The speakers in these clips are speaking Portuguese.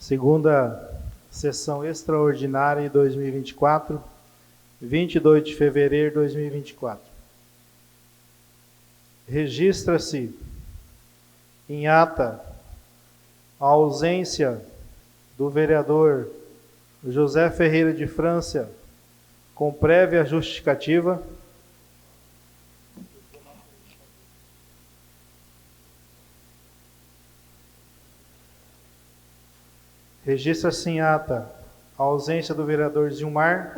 Segunda sessão extraordinária de 2024, 22 de fevereiro de 2024. Registra-se em ata a ausência do vereador José Ferreira de França, com prévia justificativa. Registra-se em ata a ausência do vereador Zilmar,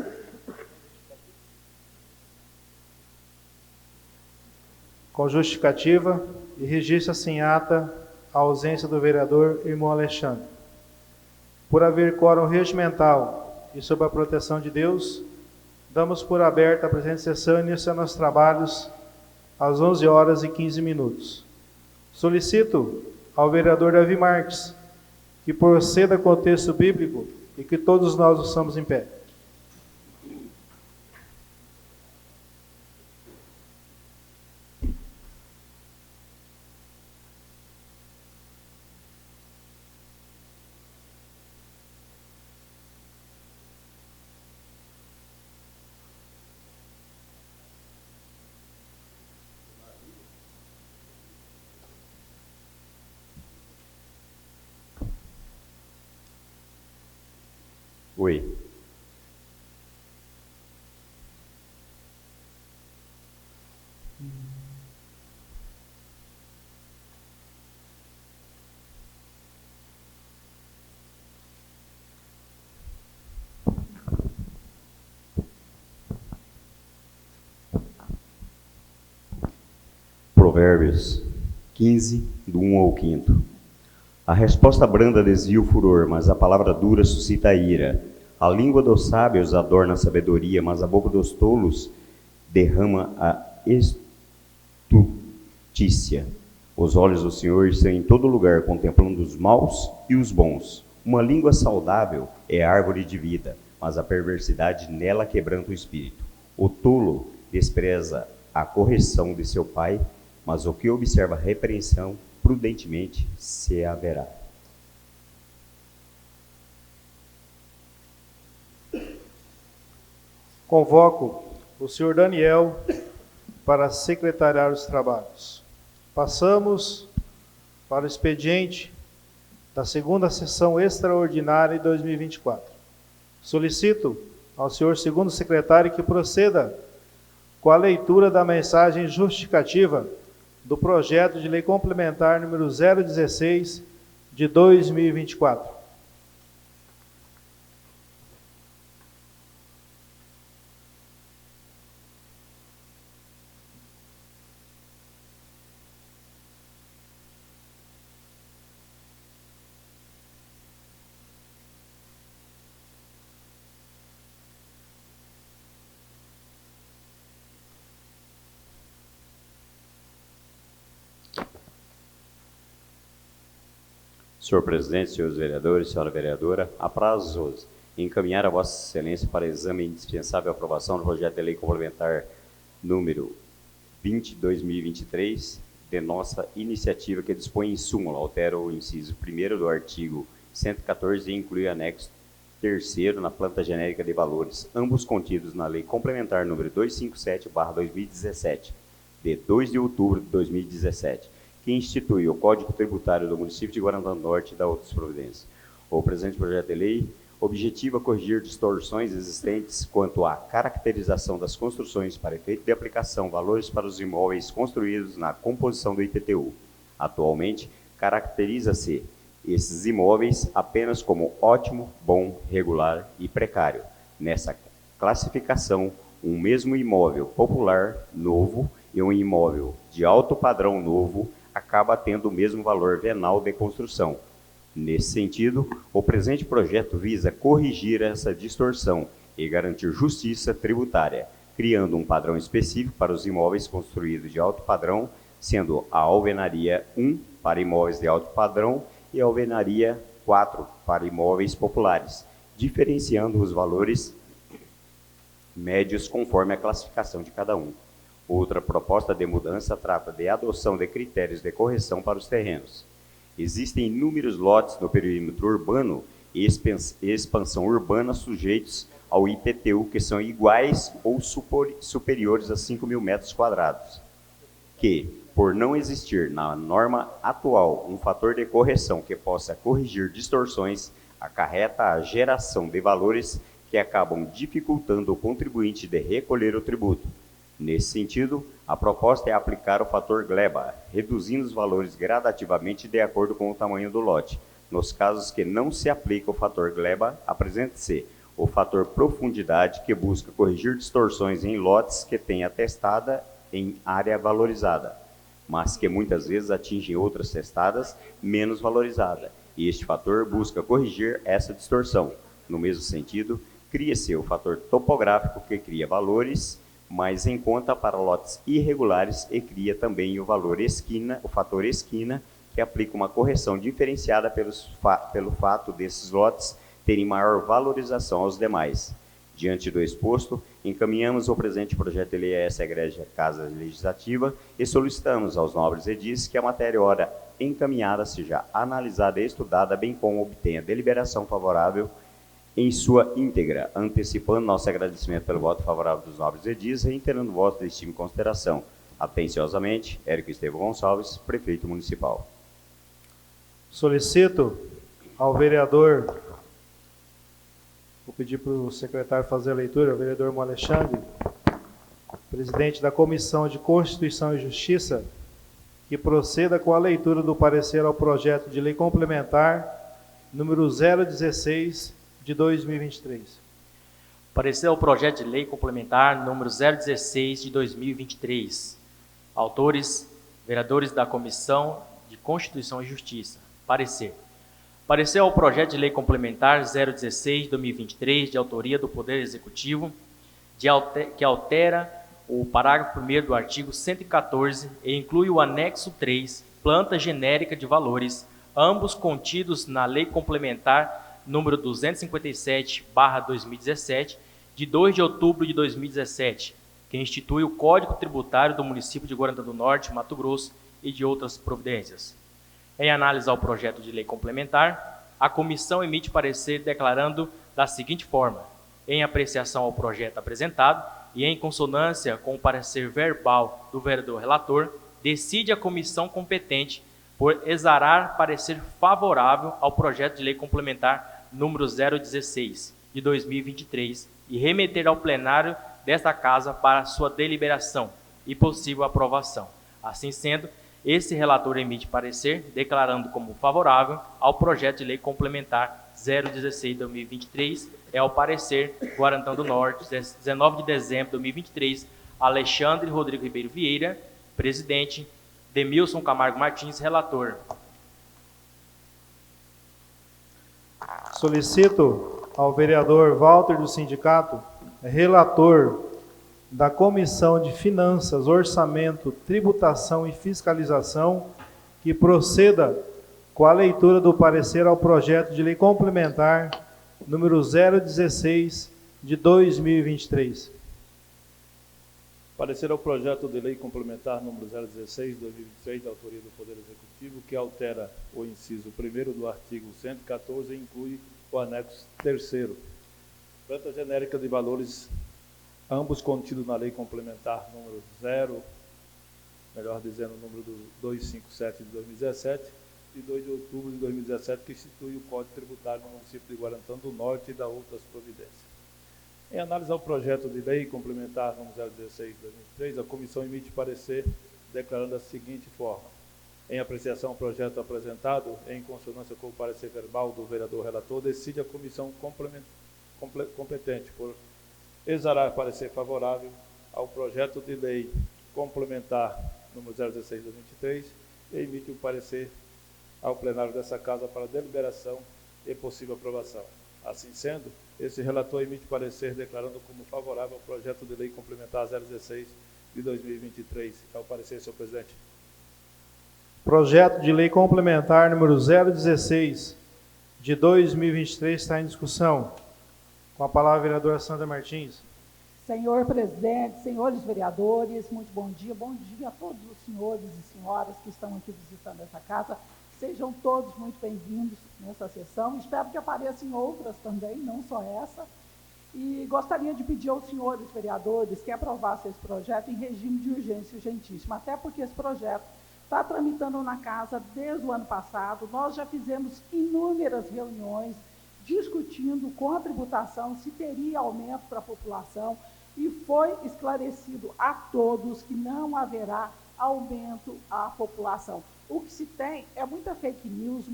com justificativa, e registra-se em ata a ausência do vereador Irmão Alexandre. Por haver quórum regimental e sob a proteção de Deus, damos por aberta a presente sessão e iniciamos nossos trabalhos às 11h15. Solicito ao vereador Davi Marques que proceda com o texto bíblico e que todos nós ouçamos em pé. Oi. Provérbios 15, do 1 ao 5. A resposta branda desvia o furor, mas a palavra dura suscita a ira. A língua dos sábios adorna a sabedoria, mas a boca dos tolos derrama a estultícia. Os olhos do Senhor estão em todo lugar, contemplando os maus e os bons. Uma língua saudável é árvore de vida, mas a perversidade nela quebranta o espírito. O tolo despreza a correção de seu pai, mas o que observa a repreensão prudentemente se haverá. Convoco o senhor Daniel para secretariar os trabalhos. Passamos para o expediente da segunda sessão extraordinária de 2024. Solicito ao senhor segundo secretário que proceda com a leitura da mensagem justificativa do projeto de lei complementar número 016 de 2024. Senhor presidente, senhores vereadores, senhora vereadora, aprazos encaminhar a Vossa Excelência para exame indispensável a aprovação do projeto de lei complementar número 20/2023, de nossa iniciativa, que dispõe em súmula, altera o inciso 1º do artigo 114 e inclui anexo 3º na planta genérica de valores, ambos contidos na lei complementar número 257/2017, de 2 de outubro de 2017, que institui o Código Tributário do município de Guarantã do Norte e da outras providências. O presente projeto de lei objetiva corrigir distorções existentes quanto à caracterização das construções para efeito de aplicação valores para os imóveis construídos na composição do IPTU. Atualmente, caracteriza-se esses imóveis apenas como ótimo, bom, regular e precário. Nessa classificação, um mesmo imóvel popular novo e um imóvel de alto padrão novo acaba tendo o mesmo valor venal de construção. Nesse sentido, o presente projeto visa corrigir essa distorção e garantir justiça tributária, criando um padrão específico para os imóveis construídos de alto padrão, sendo a alvenaria 1 para imóveis de alto padrão e a alvenaria 4 para imóveis populares, diferenciando os valores médios conforme a classificação de cada um. Outra proposta de mudança trata de adoção de critérios de correção para os terrenos. Existem inúmeros lotes no perímetro urbano e expansão urbana sujeitos ao IPTU, que são iguais ou superiores a 5.000 metros quadrados, que, por não existir na norma atual um fator de correção que possa corrigir distorções, acarreta a geração de valores que acabam dificultando o contribuinte de recolher o tributo. Nesse sentido, a proposta é aplicar o fator gleba, reduzindo os valores gradativamente de acordo com o tamanho do lote. Nos casos que não se aplica o fator gleba, apresenta-se o fator profundidade, que busca corrigir distorções em lotes que têm atestada em área valorizada, mas que muitas vezes atingem outras testadas menos valorizadas, e este fator busca corrigir essa distorção. No mesmo sentido, cria-se o fator topográfico, que cria valores mais em conta para lotes irregulares, e cria também o valor esquina, o fator esquina, que aplica uma correção diferenciada pelo fato desses lotes terem maior valorização aos demais. Diante do exposto, encaminhamos o presente projeto de lei a essa egrégia Casa Legislativa e solicitamos aos nobres edis que a matéria ora encaminhada seja analisada e estudada, bem como obtenha deliberação favorável em sua íntegra, antecipando nosso agradecimento pelo voto favorável dos nobres edis, reiterando o voto de estima e consideração. Atenciosamente, Érico Estevão Gonçalves, Prefeito Municipal. Solicito ao vereador, vou pedir para o secretário fazer a leitura, o vereador Alexandre, presidente da Comissão de Constituição e Justiça, que proceda com a leitura do parecer ao projeto de lei complementar número 016 de 2023. Parecer ao projeto de lei complementar número 016 de 2023. Autores, vereadores da Comissão de Constituição e Justiça. Parecer. Parecer ao projeto de lei complementar 016 de 2023, de autoria do Poder Executivo, que altera o parágrafo 1º do artigo 114 e inclui o anexo 3, planta genérica de valores, ambos contidos na Lei Complementar número 257/2017, de 2 de outubro de 2017, que institui o Código Tributário do município de Guarantã do Norte, Mato Grosso, e de outras providências. Em análise ao projeto de lei complementar, a comissão emite parecer declarando da seguinte forma: em apreciação ao projeto apresentado e em consonância com o parecer verbal do vereador relator, decide a comissão competente por exarar parecer favorável ao projeto de lei complementar número 016 de 2023 e remeter ao plenário desta Casa para sua deliberação e possível aprovação. Assim sendo, esse relator emite parecer declarando como favorável ao projeto de lei complementar 016 de 2023, é o parecer Guarantã do Norte, 19 de dezembro de 2023, Alexandre Rodrigo Ribeiro Vieira, presidente, Demilson Camargo Martins, relator. Solicito ao vereador Walter do Sindicato, relator da Comissão de Finanças, Orçamento, Tributação e Fiscalização, que proceda com a leitura do parecer ao projeto de lei complementar número 016 de 2023. Parecer ao projeto de lei complementar número 016 de 2023, da autoria do Poder Executivo, que altera o inciso 1º do artigo 114 e inclui o anexo 3º. Planta genérica de valores, ambos contidos na lei complementar número 257 de 2017, de 2 de outubro de 2017, que institui o Código Tributário no município de Guarantã do Norte e da outras providências. Em análise ao projeto de lei complementar número 016 de 2003, a comissão emite parecer declarando da seguinte forma: em apreciação ao projeto apresentado, em consonância com o parecer verbal do vereador relator, decide a comissão competente por exarar parecer favorável ao projeto de lei complementar número 016 de 2023 e emite o parecer ao plenário dessa Casa para deliberação e possível aprovação. Assim sendo, esse relator emite parecer declarando como favorável ao projeto de lei complementar 016 de 2023. É o parecer, senhor presidente. Projeto de lei complementar número 016 de 2023 está em discussão. Com a palavra a vereadora Sandra Martins. Senhor presidente, senhores vereadores, muito bom dia a todos os senhores e senhoras que estão aqui visitando essa casa. Sejam todos muito bem-vindos nessa sessão. Espero que apareçam em outras também, não só essa. E gostaria de pedir aos senhores vereadores que aprovassem esse projeto em regime de urgência urgentíssima, até porque esse projeto está tramitando na casa desde o ano passado. Nós já fizemos inúmeras reuniões discutindo com a tributação se teria aumento para a população e foi esclarecido a todos que não haverá aumento à população. O que se tem é muita fake news,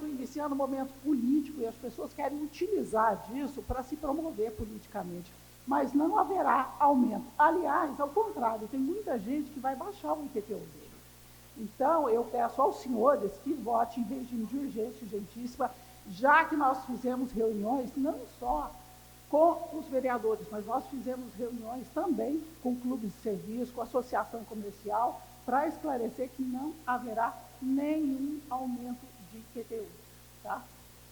iniciando um momento político, e as pessoas querem utilizar disso para se promover politicamente, mas não haverá aumento. Aliás, ao contrário, tem muita gente que vai baixar o IPTU dele. Então, eu peço aos senhores que votem em regime de urgência urgentíssima, já que nós fizemos reuniões, não só com os vereadores, mas nós fizemos reuniões também com clubes de serviço, com a associação comercial, para esclarecer que não haverá nenhum aumento de IPTU. Tá?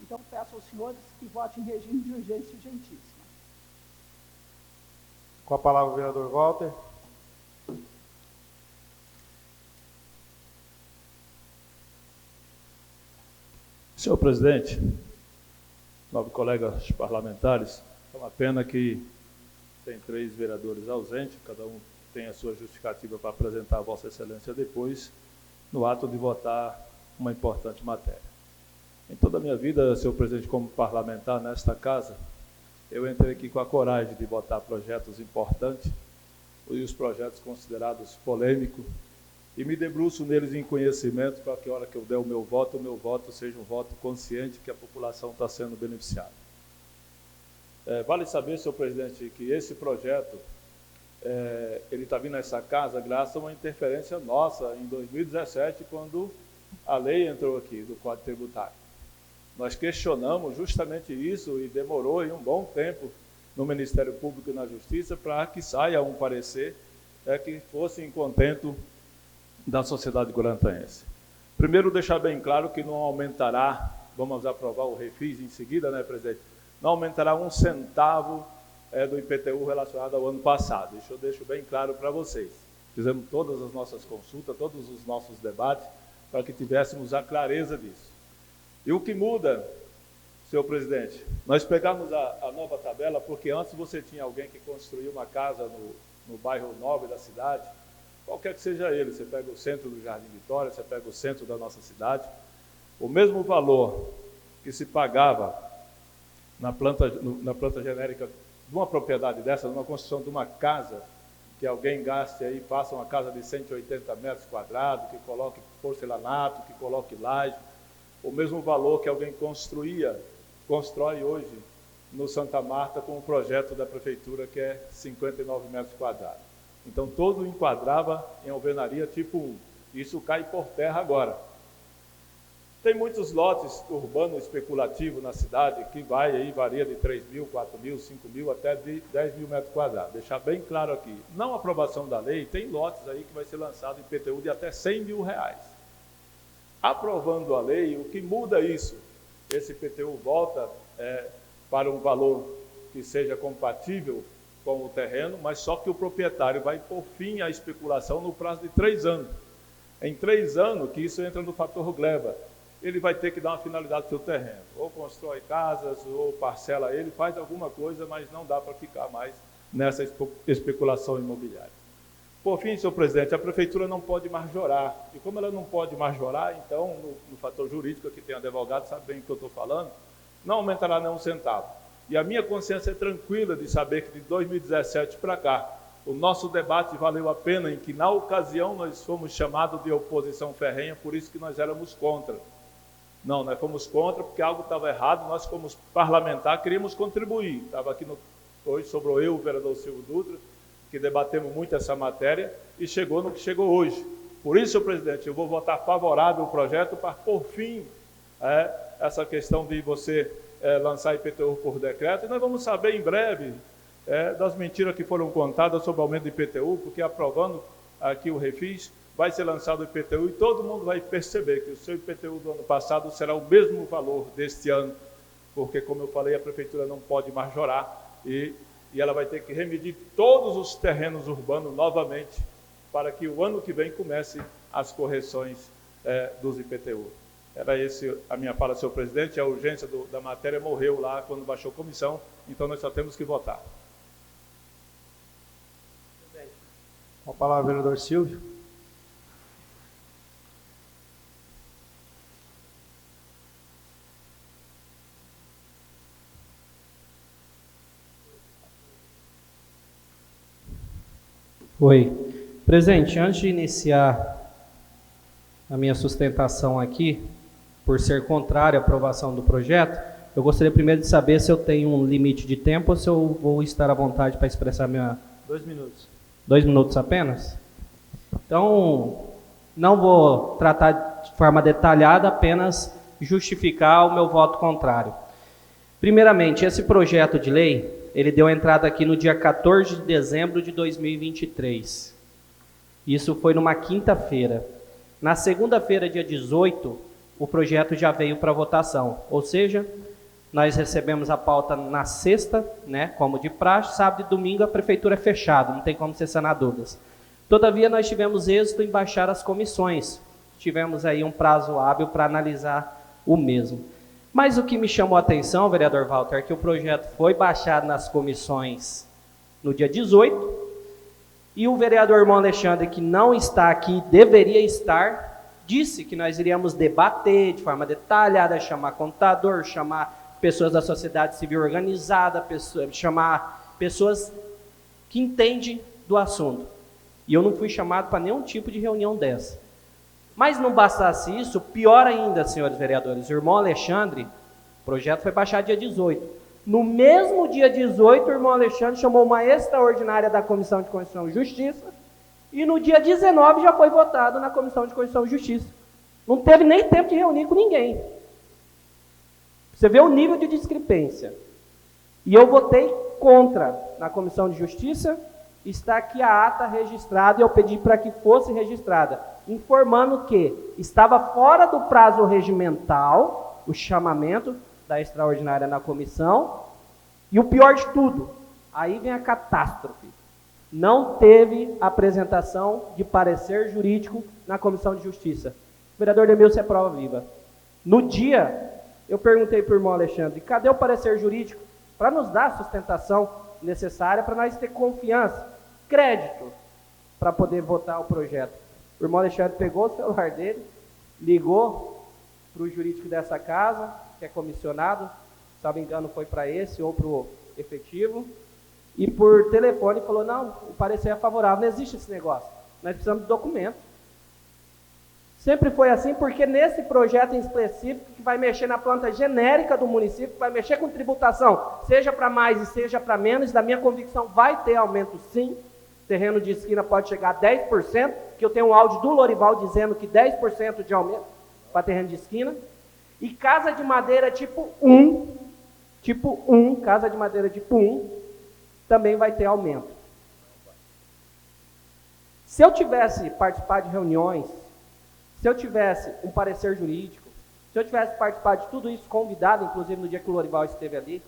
Então, peço aos senhores que votem em regime de urgência urgentíssima. Com a palavra o vereador Walter. Senhor presidente, nobres colegas parlamentares, é uma pena que tem 3 vereadores ausentes, cada um tem a sua justificativa para apresentar a Vossa Excelência depois, no ato de votar uma importante matéria. Em toda a minha vida, senhor presidente, como parlamentar nesta casa, eu entrei aqui com a coragem de votar projetos importantes e os projetos considerados polêmicos, e me debruço neles em conhecimento para que a hora que eu der o meu voto seja um voto consciente que a população está sendo beneficiada. Vale saber, senhor presidente, que esse projeto, ele está vindo a essa casa graças a uma interferência nossa em 2017, quando a lei entrou aqui do Código Tributário. Nós questionamos justamente isso e demorou um bom tempo no Ministério Público e na Justiça para que saia um parecer que fosse em contento da sociedade guarantanhense. Primeiro, deixar bem claro que não aumentará, vamos aprovar o refis em seguida, né, presidente? Não aumentará 1 centavo do IPTU relacionado ao ano passado. Isso eu deixo bem claro para vocês. Fizemos todas as nossas consultas, todos os nossos debates, para que tivéssemos a clareza disso. E o que muda, senhor presidente, nós pegamos a nova tabela, porque antes você tinha alguém que construiu uma casa no bairro nobre da cidade, qualquer que seja ele, você pega o centro do Jardim Vitória, você pega o centro da nossa cidade, o mesmo valor que se pagava na planta genérica de uma propriedade dessa, numa construção de uma casa, que alguém gaste aí, faça uma casa de 180 metros quadrados, que coloque porcelanato, que coloque laje, o mesmo valor que alguém constrói hoje no Santa Marta com o projeto da prefeitura, que é 59 metros quadrados. Então, todo enquadrava em alvenaria tipo 1. Isso cai por terra agora. Tem muitos lotes urbanos especulativos na cidade que varia de 3 mil, 4 mil, 5 mil, até de 10 mil metros quadrados. Deixar bem claro aqui, não aprovação da lei, tem lotes aí que vai ser lançado em IPTU de até 100 mil reais. Aprovando a lei, o que muda isso? Esse IPTU volta para um valor que seja compatível com o terreno, mas só que o proprietário vai pôr fim à especulação no prazo de 3 anos. Em 3 anos, que isso entra no fator gleba, ele vai ter que dar uma finalidade para o seu terreno. Ou constrói casas, ou parcela ele, faz alguma coisa, mas não dá para ficar mais nessa especulação imobiliária. Por fim, senhor presidente, a prefeitura não pode majorar. E como ela não pode majorar, então, no fator jurídico, aqui tem advogado, sabe bem o que eu estou falando, não aumentará nem 1 centavo. E a minha consciência é tranquila de saber que de 2017 para cá, o nosso debate valeu a pena, em que na ocasião nós fomos chamados de oposição ferrenha, por isso que nós éramos contra. Não, nós fomos contra porque algo estava errado, nós como parlamentar queríamos contribuir. Estava aqui hoje, sobrou eu, o vereador Silvio Dutra, que debatemos muito essa matéria e chegou no que chegou hoje. Por isso, senhor presidente, eu vou votar favorável ao projeto para, por fim, essa questão de você lançar IPTU por decreto. E nós vamos saber em breve das mentiras que foram contadas sobre o aumento do IPTU, porque aprovando aqui o refis, vai ser lançado o IPTU e todo mundo vai perceber que o seu IPTU do ano passado será o mesmo valor deste ano, porque, como eu falei, a prefeitura não pode majorar e ela vai ter que remedir todos os terrenos urbanos novamente para que o ano que vem comece as correções dos IPTU. Era esse a minha fala, senhor presidente. A urgência da matéria morreu lá quando baixou a comissão, então nós só temos que votar. Com a palavra, vereador Silvio. Oi. Presidente, antes de iniciar a minha sustentação aqui, por ser contrário à aprovação do projeto, eu gostaria primeiro de saber se eu tenho um limite de tempo ou se eu vou estar à vontade para expressar minha... 2 minutos. 2 minutos apenas? Então, não vou tratar de forma detalhada, apenas justificar o meu voto contrário. Primeiramente, esse projeto de lei, ele deu entrada aqui no dia 14 de dezembro de 2023. Isso foi numa quinta-feira. Na segunda-feira, dia 18, o projeto já veio para votação. Ou seja, nós recebemos a pauta na sexta, né, como de praxe, sábado e domingo a prefeitura é fechada, não tem como ser sanar dúvidas. Todavia, nós tivemos êxito em baixar as comissões. Tivemos aí um prazo hábil para analisar o mesmo. Mas o que me chamou a atenção, vereador Walter, é que o projeto foi baixado nas comissões no dia 18, e o vereador irmão Alexandre, que não está aqui, deveria estar, disse que nós iríamos debater de forma detalhada, chamar contador, chamar pessoas da sociedade civil organizada, chamar pessoas que entendem do assunto. E eu não fui chamado para nenhum tipo de reunião dessa. Mas não bastasse isso, pior ainda, senhores vereadores, o irmão Alexandre, o projeto foi baixado dia 18. No mesmo dia 18, o irmão Alexandre chamou uma extraordinária da Comissão de Constituição e Justiça, e no dia 19 já foi votado na Comissão de Constituição e Justiça. Não teve nem tempo de reunir com ninguém. Você vê o nível de discrepância. E eu votei contra na Comissão de Justiça, está aqui a ata registrada, e eu pedi para que fosse registrada, informando que estava fora do prazo regimental, o chamamento da extraordinária na comissão, e o pior de tudo, aí vem a catástrofe, não teve apresentação de parecer jurídico na Comissão de Justiça. O vereador Demilson é prova viva. No dia, eu perguntei para o irmão Alexandre, cadê o parecer jurídico para nos dar a sustentação necessária para nós ter confiança, crédito, para poder votar o projeto. O irmão Alexandre pegou o celular dele, ligou para o jurídico dessa casa, que é comissionado, se não me engano foi para esse ou para o efetivo, e por telefone falou, não, o parecer é favorável, não existe esse negócio, nós precisamos de documento. Sempre foi assim, porque nesse projeto em específico, que vai mexer na planta genérica do município, que vai mexer com tributação, seja para mais e seja para menos, da minha convicção vai ter aumento sim, terreno de esquina pode chegar a 10%, que eu tenho um áudio do Lorival dizendo que 10% de aumento para terreno de esquina, e casa de madeira tipo 1, casa de madeira tipo 1, também vai ter aumento. Se eu tivesse participado de reuniões, se eu tivesse um parecer jurídico, se eu tivesse participado de tudo isso, convidado, inclusive no dia que o Lorival esteve ali,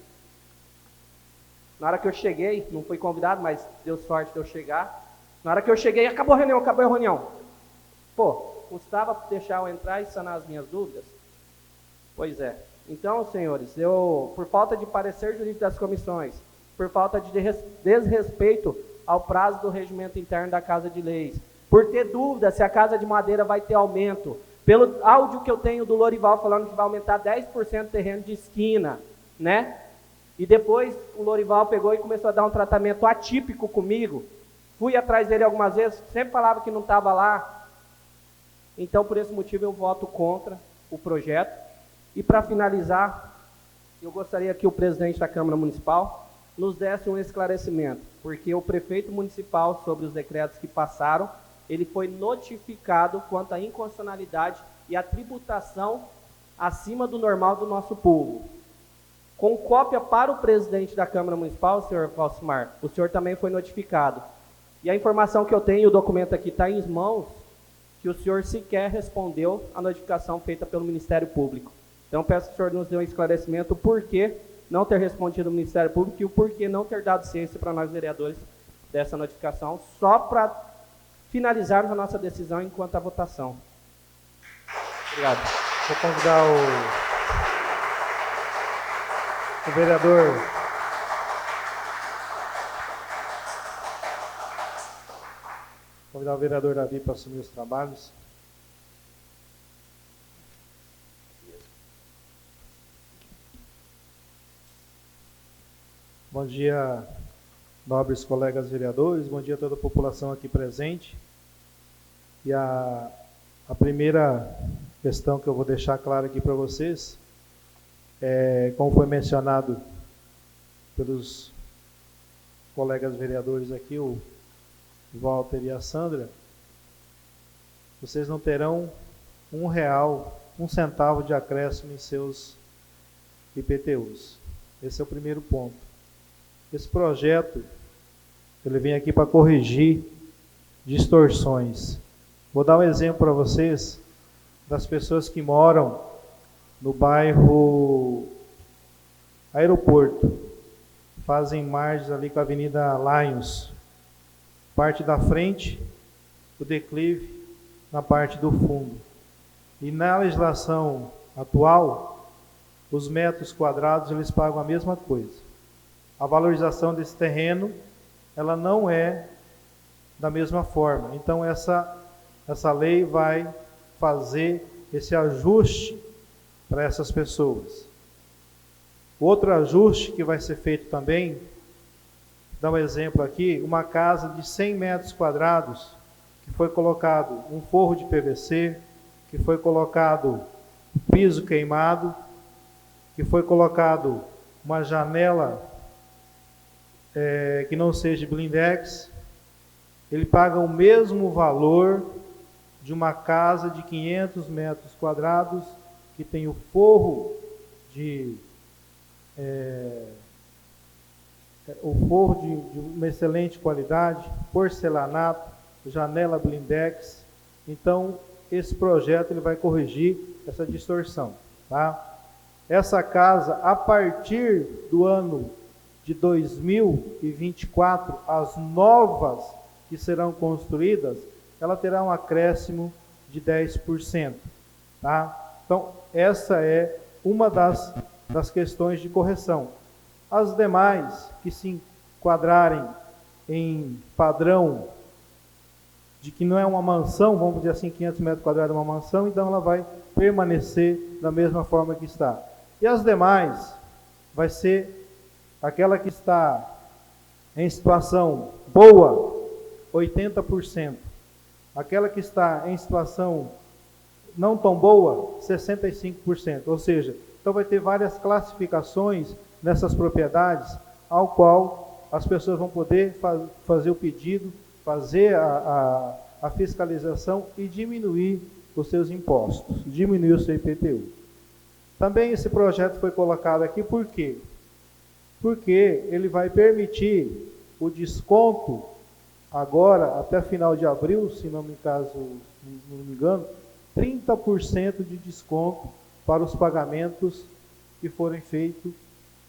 na hora que eu cheguei, não fui convidado, mas deu sorte de eu chegar, na hora que eu cheguei, acabou a reunião. Pô, custava deixar eu entrar e sanar as minhas dúvidas? Pois é. Então, senhores, eu, por falta de parecer jurídico das comissões, por falta de desrespeito ao prazo do regimento interno da Casa de Leis, por ter dúvida se a Casa de Madeira vai ter aumento, pelo áudio que eu tenho do Lorival falando que vai aumentar 10% terreno de esquina, né? E depois o Lorival pegou e começou a dar um tratamento atípico comigo. Fui atrás dele algumas vezes, sempre falava que não estava lá. Então, por esse motivo, eu voto contra o projeto. E para finalizar, eu gostaria que o presidente da Câmara Municipal nos desse um esclarecimento, porque o prefeito municipal, sobre os decretos que passaram, ele foi notificado quanto à inconstitucionalidade e à tributação acima do normal do nosso povo. Com cópia para o presidente da Câmara Municipal, senhor Valcimar, o senhor também foi notificado. E a informação que eu tenho, o documento aqui está em mãos, que o senhor sequer respondeu à notificação feita pelo Ministério Público. Então, peço que o senhor nos dê um esclarecimento o porquê não ter respondido ao Ministério Público e o porquê não ter dado ciência para nós vereadores dessa notificação, só para finalizarmos a nossa decisão enquanto à votação. Obrigado. Vou convidar o vereador Davi para assumir os trabalhos. Bom dia, nobres colegas vereadores, bom dia a toda a população aqui presente. E a primeira questão que eu vou deixar clara aqui para vocês é, como foi mencionado pelos colegas vereadores aqui, o Walter e a Sandra, vocês não terão R$1, R$1 de acréscimo em seus IPTUs. Esse é o primeiro ponto. Esse projeto, ele vem aqui para corrigir distorções. Vou dar um exemplo para vocês das pessoas que moram no bairro Aeroporto, fazem margens ali com a Avenida Lions, parte da frente, o declive na parte do fundo. E na legislação atual, os metros quadrados eles pagam a mesma coisa. A valorização desse terreno, ela não é da mesma forma. Então essa lei vai fazer esse ajuste para essas pessoas. Outro ajuste que vai ser feito também, dá um exemplo aqui, uma casa de 100 metros quadrados, que foi colocado um forro de PVC, que foi colocado piso queimado, que foi colocado uma janela que não seja blindex, ele paga o mesmo valor de uma casa de 500 metros quadrados, que tem o forro de uma excelente qualidade, porcelanato, janela blindex. Então, esse projeto ele vai corrigir essa distorção, tá? Essa casa, a partir do ano de 2024, as novas que serão construídas, ela terá um acréscimo de 10%, tá? Então, essa é uma das questões de correção. As demais que se enquadrarem em padrão de que não é uma mansão, vamos dizer assim, 500 metros quadrados é uma mansão, então ela vai permanecer da mesma forma que está. E as demais vai ser aquela que está em situação boa, 80%. Aquela que está em situação não tão boa, 65%. Ou seja, então vai ter várias classificações nessas propriedades, ao qual as pessoas vão poder fazer o pedido, fazer a fiscalização e diminuir os seus impostos, diminuir o seu IPTU. Também esse projeto foi colocado aqui por quê? Porque ele vai permitir o desconto agora, até final de abril, se não me engano, 30% de desconto para os pagamentos que forem feitos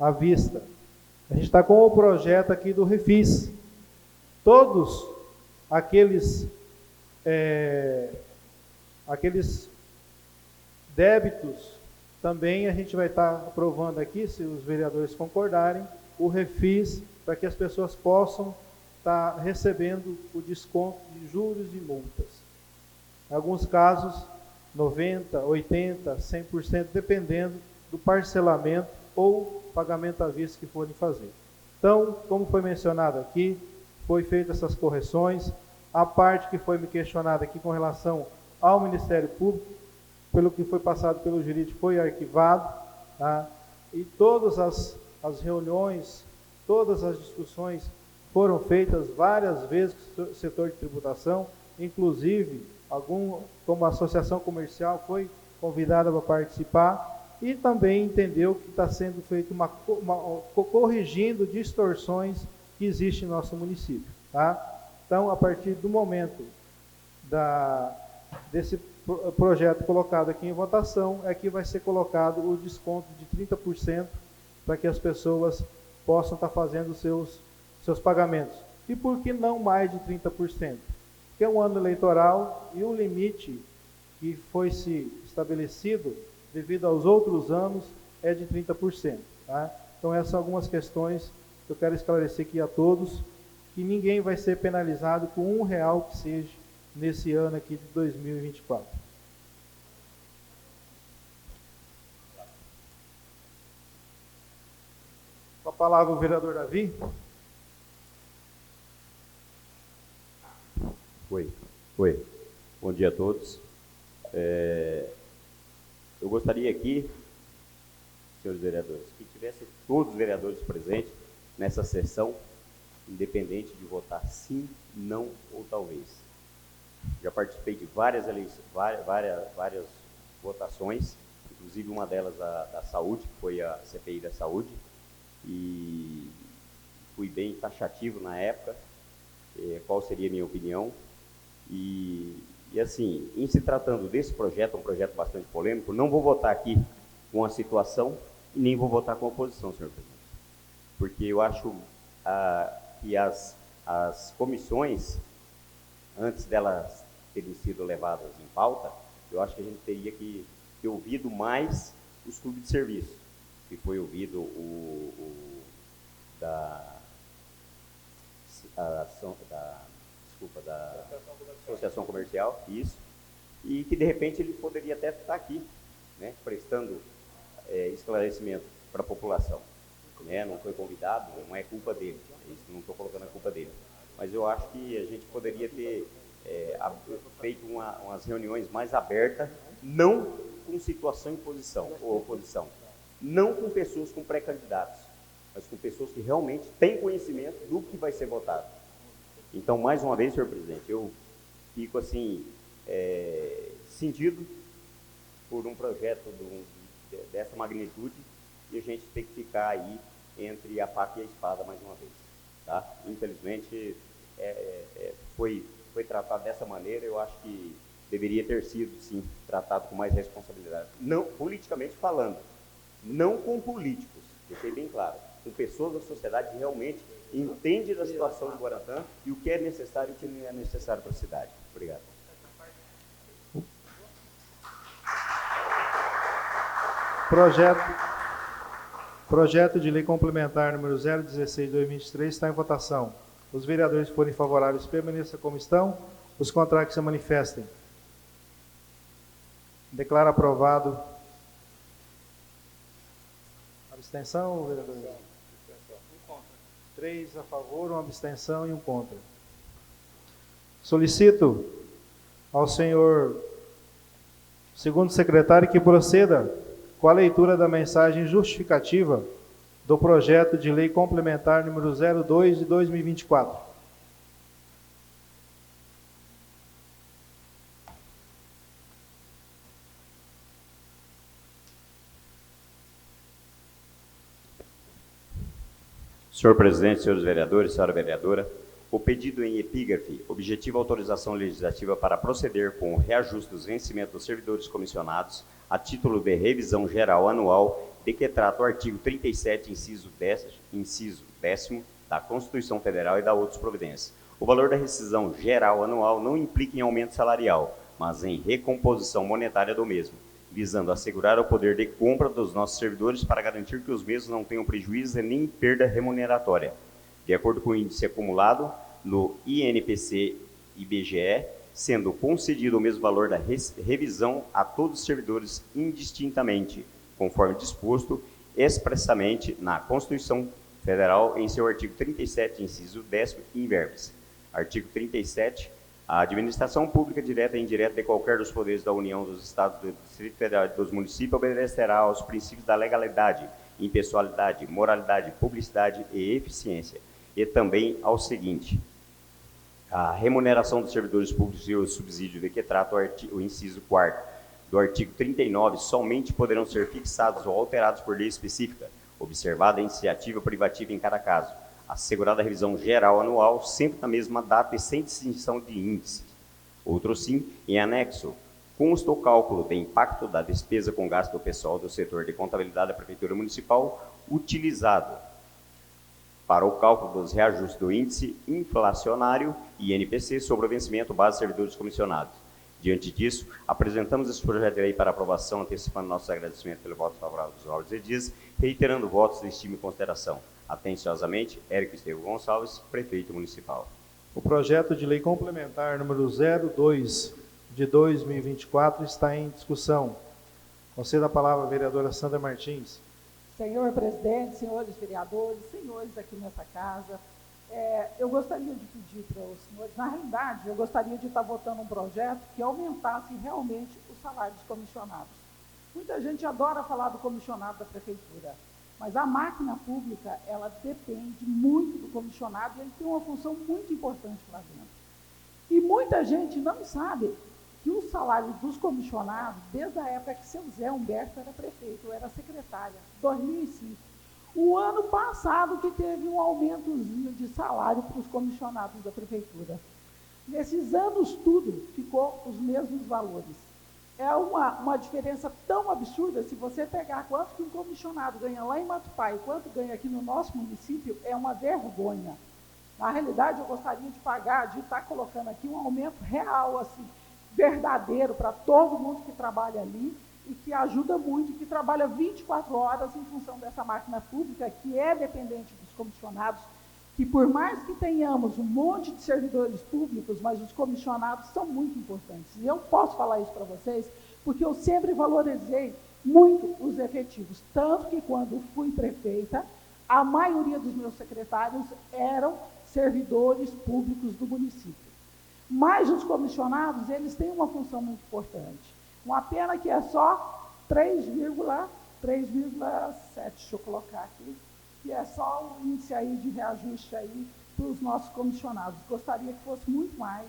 à vista. A gente está com o projeto aqui do Refis. Todos aqueles débitos também a gente vai estar aprovando aqui, se os vereadores concordarem, o Refis, para que as pessoas possam estar recebendo o desconto de juros e multas. Em alguns casos, 90%, 80%, 100%, dependendo do parcelamento ou pagamento à vista que forem fazer. Então, como foi mencionado aqui, foi feitas essas correções. A parte que foi me questionada aqui com relação ao Ministério Público, pelo que foi passado pelo jurídico, foi arquivado, tá? E todas as reuniões, todas as discussões foram feitas várias vezes com o setor de tributação, inclusive, como a associação comercial foi convidada para participar, e também entendeu que está sendo feito corrigindo distorções que existem no nosso município, tá? Então, a partir do momento desse projeto colocado aqui em votação, é que vai ser colocado o desconto de 30% para que as pessoas possam estar fazendo seus pagamentos. E por que não mais de 30%? Porque é um ano eleitoral e o limite que foi se estabelecido devido aos outros anos é de 30%. Tá? Então essas são algumas questões que eu quero esclarecer aqui a todos, que ninguém vai ser penalizado com R$1 que seja nesse ano aqui de 2024. Com a palavra o vereador Davi. Oi. Bom dia a todos. Eu gostaria aqui, senhores vereadores, que tivesse todos os vereadores presentes nessa sessão, independente de votar sim, não ou talvez. Já participei de várias votações, inclusive uma delas da saúde, que foi a CPI da saúde, e fui bem taxativo na época, qual seria a minha opinião. E assim, em se tratando desse projeto, um projeto bastante polêmico, não vou votar aqui com a situação e nem vou votar com a oposição, senhor presidente. Porque eu acho que as comissões, antes delas terem sido levadas em pauta, eu acho que a gente teria que ter ouvido mais os clubes de serviço, que foi ouvido da Associação Comercial, isso, e que de repente ele poderia até estar aqui, né, prestando esclarecimento para a população. Né, não foi convidado, não é culpa dele, não estou colocando a culpa dele, mas eu acho que a gente poderia ter feito umas reuniões mais abertas, não com situação ou oposição, não com pessoas com pré-candidatos, mas com pessoas que realmente têm conhecimento do que vai ser votado. Então, mais uma vez, senhor presidente, eu fico assim, sentido por um projeto dessa magnitude, e a gente tem que ficar aí entre a faca e a espada mais uma vez. Tá? Infelizmente, foi tratado dessa maneira. Eu acho que deveria ter sido, sim, tratado com mais responsabilidade. Não, politicamente falando, não com políticos, deixei bem claro, com pessoas da sociedade que realmente entendem da situação de Guarantã e o que é necessário e o que não é necessário para a cidade. Obrigado. Projeto de lei complementar número 016/2023 está em votação. Os vereadores que forem favoráveis permaneçam como estão. Os contrários que se manifestem. Declaro aprovado. Abstenção, vereador? 3 a favor, 1 abstenção e 1 contra. Solicito ao senhor segundo secretário que proceda com a leitura da mensagem justificativa do projeto de lei complementar número 02 de 2024. Senhor presidente, senhores vereadores, senhora vereadora, o pedido em epígrafe objetiva autorização legislativa para proceder com o reajuste dos vencimentos dos servidores comissionados a título de revisão geral anual de que trata o artigo 37, inciso 10º da Constituição Federal e da outras providências. O valor da rescisão geral anual não implica em aumento salarial, mas em recomposição monetária do mesmo, visando assegurar o poder de compra dos nossos servidores para garantir que os mesmos não tenham prejuízo e nem perda remuneratória. De acordo com o índice acumulado no INPC IBGE, sendo concedido o mesmo valor da revisão a todos os servidores indistintamente, conforme disposto expressamente na Constituição Federal em seu artigo 37, inciso 10º, in verbis. Artigo 37. A administração pública direta e indireta de qualquer dos poderes da União, dos Estados, do Distrito Federal e dos municípios obedecerá aos princípios da legalidade, impessoalidade, moralidade, publicidade e eficiência. E também ao seguinte: a remuneração dos servidores públicos e o subsídio de que trata o inciso 4º do artigo 39 somente poderão ser fixados ou alterados por lei específica, observada a iniciativa privativa em cada caso, assegurada a revisão geral anual, sempre na mesma data e sem distinção de índice. Outro sim, em anexo, consta o cálculo de impacto da despesa com gasto pessoal do setor de contabilidade da Prefeitura Municipal, utilizado para o cálculo dos reajustes do índice inflacionário INPC sobre o vencimento base de servidores comissionados, Diante disso, apresentamos esse projeto de lei para aprovação, antecipando nossos agradecimentos pelo voto favorável dos nobres edis, reiterando votos de estima e consideração. Atenciosamente, Érico Estevão Gonçalves, Prefeito Municipal. O projeto de lei complementar número 02 de 2024 está em discussão. Concedo a palavra à vereadora Sandra Martins. Senhor presidente, senhores vereadores, senhores aqui nessa casa, eu gostaria de pedir para os senhores, na realidade, eu gostaria de estar votando um projeto que aumentasse realmente o salário dos comissionados. Muita gente adora falar do comissionado da prefeitura, mas a máquina pública, ela depende muito do comissionado e ele tem uma função muito importante lá dentro. E muita gente não sabe que o salário dos comissionados, desde a época que seu Zé Humberto era prefeito, eu era secretária, 2005, o ano passado que teve um aumentozinho de salário para os comissionados da prefeitura. Nesses anos tudo ficou os mesmos valores. É uma diferença tão absurda, se você pegar quanto que um comissionado ganha lá em Matupá e quanto ganha aqui no nosso município, é uma vergonha. Na realidade, eu gostaria de pagar, de estar colocando aqui um aumento real, assim, verdadeiro para todo mundo que trabalha ali e que ajuda muito, que trabalha 24 horas em função dessa máquina pública, que é dependente dos comissionados, que por mais que tenhamos um monte de servidores públicos, mas os comissionados são muito importantes. E eu posso falar isso para vocês, porque eu sempre valorizei muito os efetivos, tanto que quando fui prefeita, a maioria dos meus secretários eram servidores públicos do município. Mas os comissionados, eles têm uma função muito importante. Uma pena que é só 3,7, deixa eu colocar aqui, que é só o índice aí de reajuste aí para os nossos comissionados. Gostaria que fosse muito mais,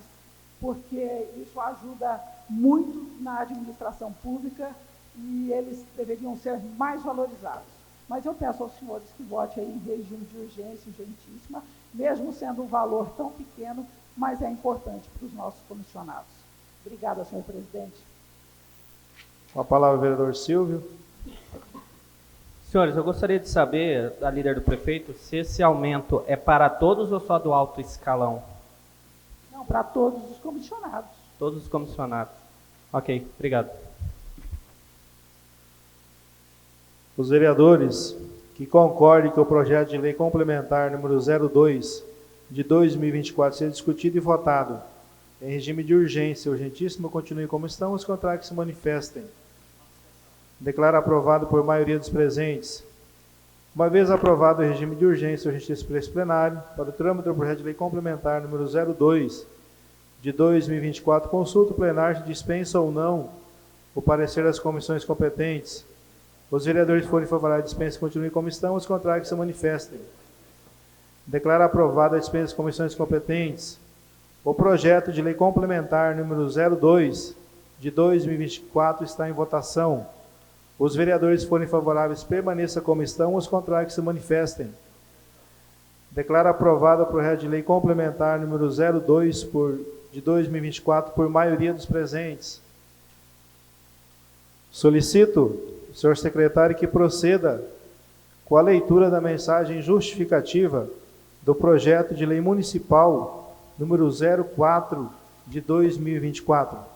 porque isso ajuda muito na administração pública e eles deveriam ser mais valorizados. Mas eu peço aos senhores que votem aí em regime de urgência urgentíssima, mesmo sendo um valor tão pequeno, mas é importante para os nossos comissionados. Obrigada, senhor presidente. Com a palavra, vereador Silvio. Senhores, eu gostaria de saber, da líder do prefeito, se esse aumento é para todos ou só do alto escalão? Não, para todos os comissionados. Todos os comissionados. Ok, obrigado. Os vereadores que concordem que o projeto de lei complementar número 02 de 2024 seja discutido e votado em regime de urgência urgentíssima, continue como estão, os contrários que se manifestem. Declaro aprovado por maioria dos presentes. Uma vez aprovado o regime de urgência urgentíssima por esse plenário, para o trâmite do projeto de lei complementar número 02 de 2024, consulta o plenário se dispensa ou não o parecer das comissões competentes. Os vereadores que forem favoráveis à dispensa continuem como estão, os contrários que se manifestem. Declaro aprovada a dispensa das comissões competentes. O projeto de lei complementar número 02 de 2024 está em votação. Os vereadores que forem favoráveis permaneçam como estão, os contrários que se manifestem. Declaro aprovado o projeto de lei complementar número 02 de 2024 por maioria dos presentes. Solicito, senhor secretário, que proceda com a leitura da mensagem justificativa do projeto de lei municipal número 04 de 2024.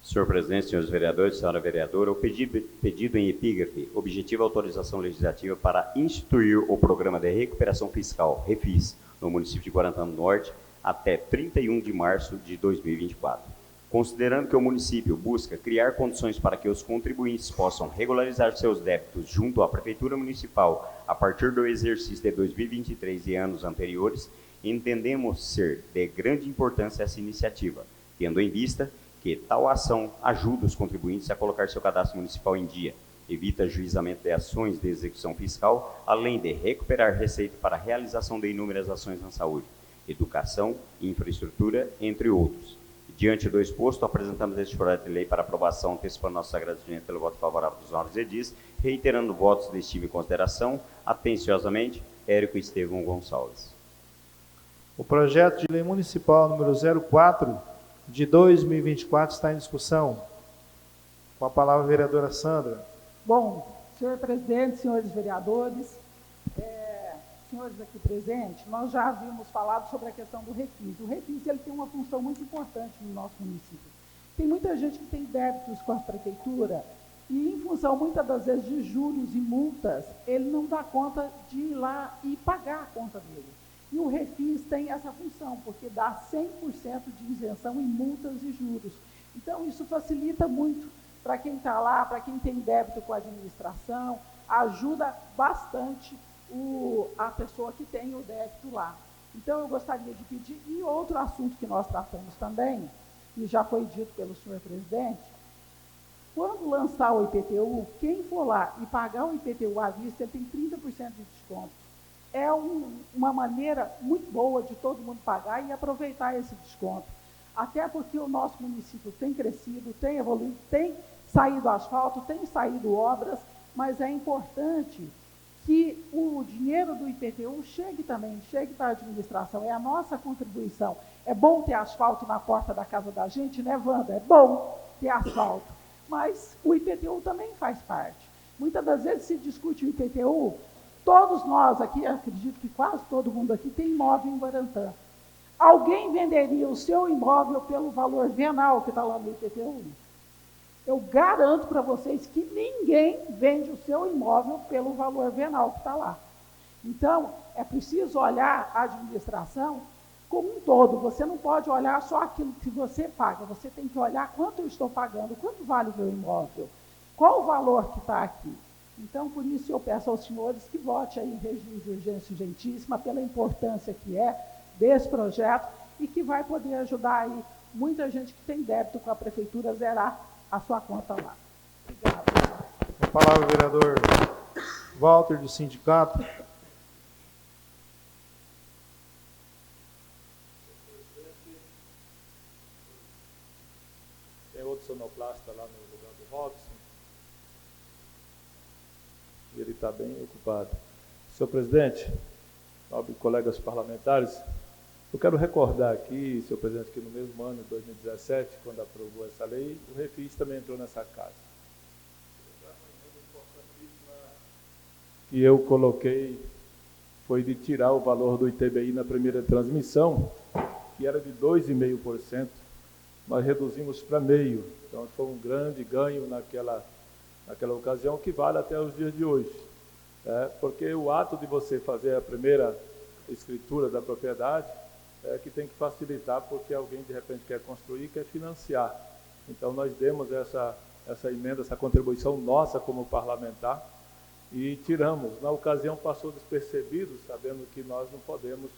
Senhor presidente, senhores vereadores, senhora vereadora, o pedido em epígrafe objetiva autorização legislativa para instituir o Programa de Recuperação Fiscal, REFIS, no município de Guarantã do Norte, até 31 de março de 2024. Considerando que o município busca criar condições para que os contribuintes possam regularizar seus débitos junto à Prefeitura Municipal a partir do exercício de 2023 e anos anteriores, entendemos ser de grande importância essa iniciativa, tendo em vista que tal ação ajuda os contribuintes a colocar seu cadastro municipal em dia, evita ajuizamento de ações de execução fiscal, além de recuperar receita para a realização de inúmeras ações na saúde, educação, infraestrutura, entre outros. Diante do exposto, apresentamos este projeto de lei para aprovação, antecipando nosso agradecimento pelo voto favorável dos nobres edis, reiterando votos de estima e consideração. Atenciosamente, Érico Estevão Gonçalves. O projeto de lei municipal número 04 de 2024 está em discussão. Com a palavra a vereadora Sandra. Bom, senhor presidente, senhores vereadores, senhores aqui presentes, nós já havíamos falado sobre a questão do REFIS. O REFIS ele tem uma função muito importante no nosso município, Tem muita gente que tem débitos com a prefeitura e, em função, muitas das vezes, de juros e multas, ele não dá conta de ir lá e pagar a conta dele. E o Refis tem essa função, porque dá 100% de isenção em multas e juros. Então, isso facilita muito para quem está lá, para quem tem débito com a administração, ajuda bastante a pessoa que tem o débito lá. Então, eu gostaria de pedir, e outro assunto que nós tratamos também, e já foi dito pelo senhor presidente, quando lançar o IPTU, quem for lá e pagar o IPTU à vista, ele tem 30% de desconto. É uma maneira muito boa de todo mundo pagar e aproveitar esse desconto. Até porque o nosso município tem crescido, tem evoluído, tem saído asfalto, tem saído obras, mas é importante que o dinheiro do IPTU chegue também, chegue para a administração, é a nossa contribuição. É bom ter asfalto na porta da casa da gente, né, Wanda? É bom ter asfalto, mas o IPTU também faz parte. Muitas das vezes se discute o IPTU, todos nós aqui, acredito que quase todo mundo aqui tem imóvel em Guarantã. Alguém venderia o seu imóvel pelo valor venal que está lá no IPTU? Eu garanto para vocês que ninguém vende o seu imóvel pelo valor venal que está lá. Então, é preciso olhar a administração como um todo. Você não pode olhar só aquilo que você paga, você tem que olhar quanto eu estou pagando, quanto vale o meu imóvel, qual o valor que está aqui. Então, por isso eu peço aos senhores que votem aí em regime de urgência urgentíssima, pela importância que é desse projeto e que vai poder ajudar aí muita gente que tem débito com a prefeitura a zerar a sua conta lá. Obrigada. Com a palavra o vereador Walter, do sindicato. Tem outro sonoplasta lá no lugar do Robson. E ele está bem ocupado. Senhor presidente, nobres colegas parlamentares, eu quero recordar aqui, senhor presidente, que no mesmo ano de 2017, quando aprovou essa lei, o Refis também entrou nessa casa. Que eu coloquei foi de tirar o valor do ITBI na primeira transmissão, que era de 2,5%, nós reduzimos para 0,5%. Então foi um grande ganho naquela ocasião, que vale até os dias de hoje. Porque o ato de você fazer a primeira escritura da propriedade que tem que facilitar, porque alguém de repente quer construir, quer financiar. Então nós demos essa emenda, essa contribuição nossa como parlamentar e tiramos. Na ocasião passou despercebido, sabendo que nós não podemos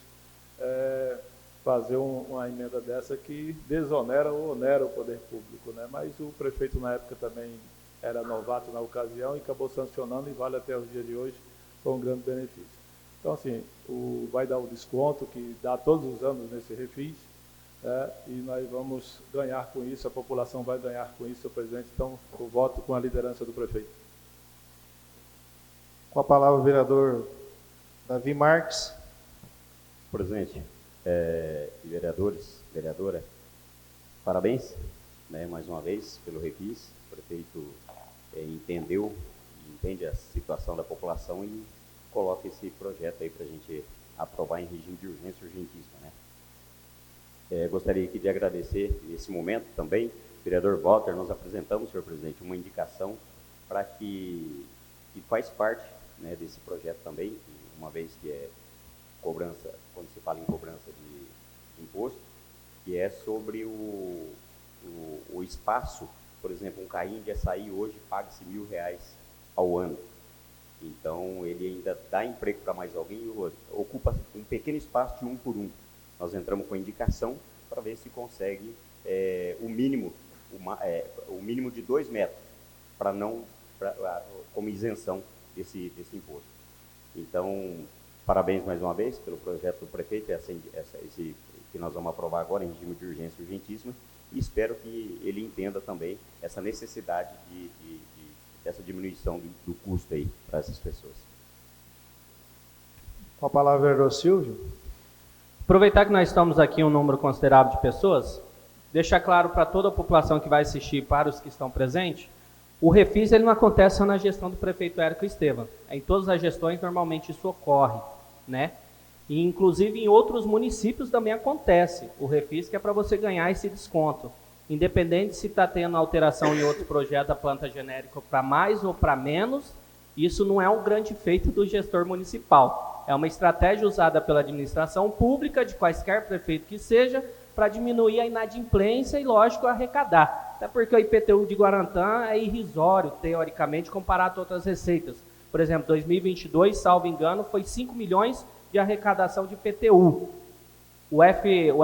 fazer uma emenda dessa que desonera ou onera o poder público, né? Mas o prefeito na época também era novato na ocasião e acabou sancionando e vale até os dias de hoje, foi um grande benefício. Então, assim, vai dar o desconto que dá todos os anos nesse Refis, e nós vamos ganhar com isso, a população vai ganhar com isso, senhor presidente. Então, eu voto com a liderança do prefeito. Com a palavra o vereador Davi Marques. Presidente, vereadores, vereadora, parabéns, né, mais uma vez pelo Refis. O prefeito entendeu e entende a situação da população e coloca esse projeto aí para a gente aprovar em regime de urgência urgentíssima, né? Gostaria aqui de agradecer nesse momento também, vereador Walter, nós apresentamos, senhor presidente, uma indicação para que faz parte, né, desse projeto também, uma vez que é cobrança, quando se fala em cobrança de imposto, que é sobre o espaço. Por exemplo, um carrinho de açaí hoje paga-se R$1.000 ao ano. Então, ele ainda dá emprego para mais alguém e ocupa um pequeno espaço de 1 por 1. Nós entramos com a indicação para ver se consegue o mínimo de 2 metros, como isenção desse imposto. Então, parabéns mais uma vez pelo projeto do prefeito, esse que nós vamos aprovar agora em regime de urgência urgentíssima, e espero que ele entenda também essa necessidade dessa diminuição do custo aí para essas pessoas. Com a palavra, vereador Silvio. Aproveitar que nós estamos aqui um número considerável de pessoas, deixar claro para toda a população que vai assistir, para os que estão presentes, o Refis ele não acontece só na gestão do prefeito Érico Estevam. Em todas as gestões, normalmente isso ocorre, né? E, inclusive, em outros municípios também acontece o Refis, que é para você ganhar esse desconto. Independente se está tendo alteração em outro projeto da planta genérica para mais ou para menos, isso não é um grande feito do gestor municipal. É uma estratégia usada pela administração pública, de quaisquer prefeito que seja, para diminuir a inadimplência e, lógico, arrecadar. Até porque o IPTU de Guarantã é irrisório, teoricamente, comparado a outras receitas. Por exemplo, 2022, salvo engano, foi 5 milhões de arrecadação de IPTU. O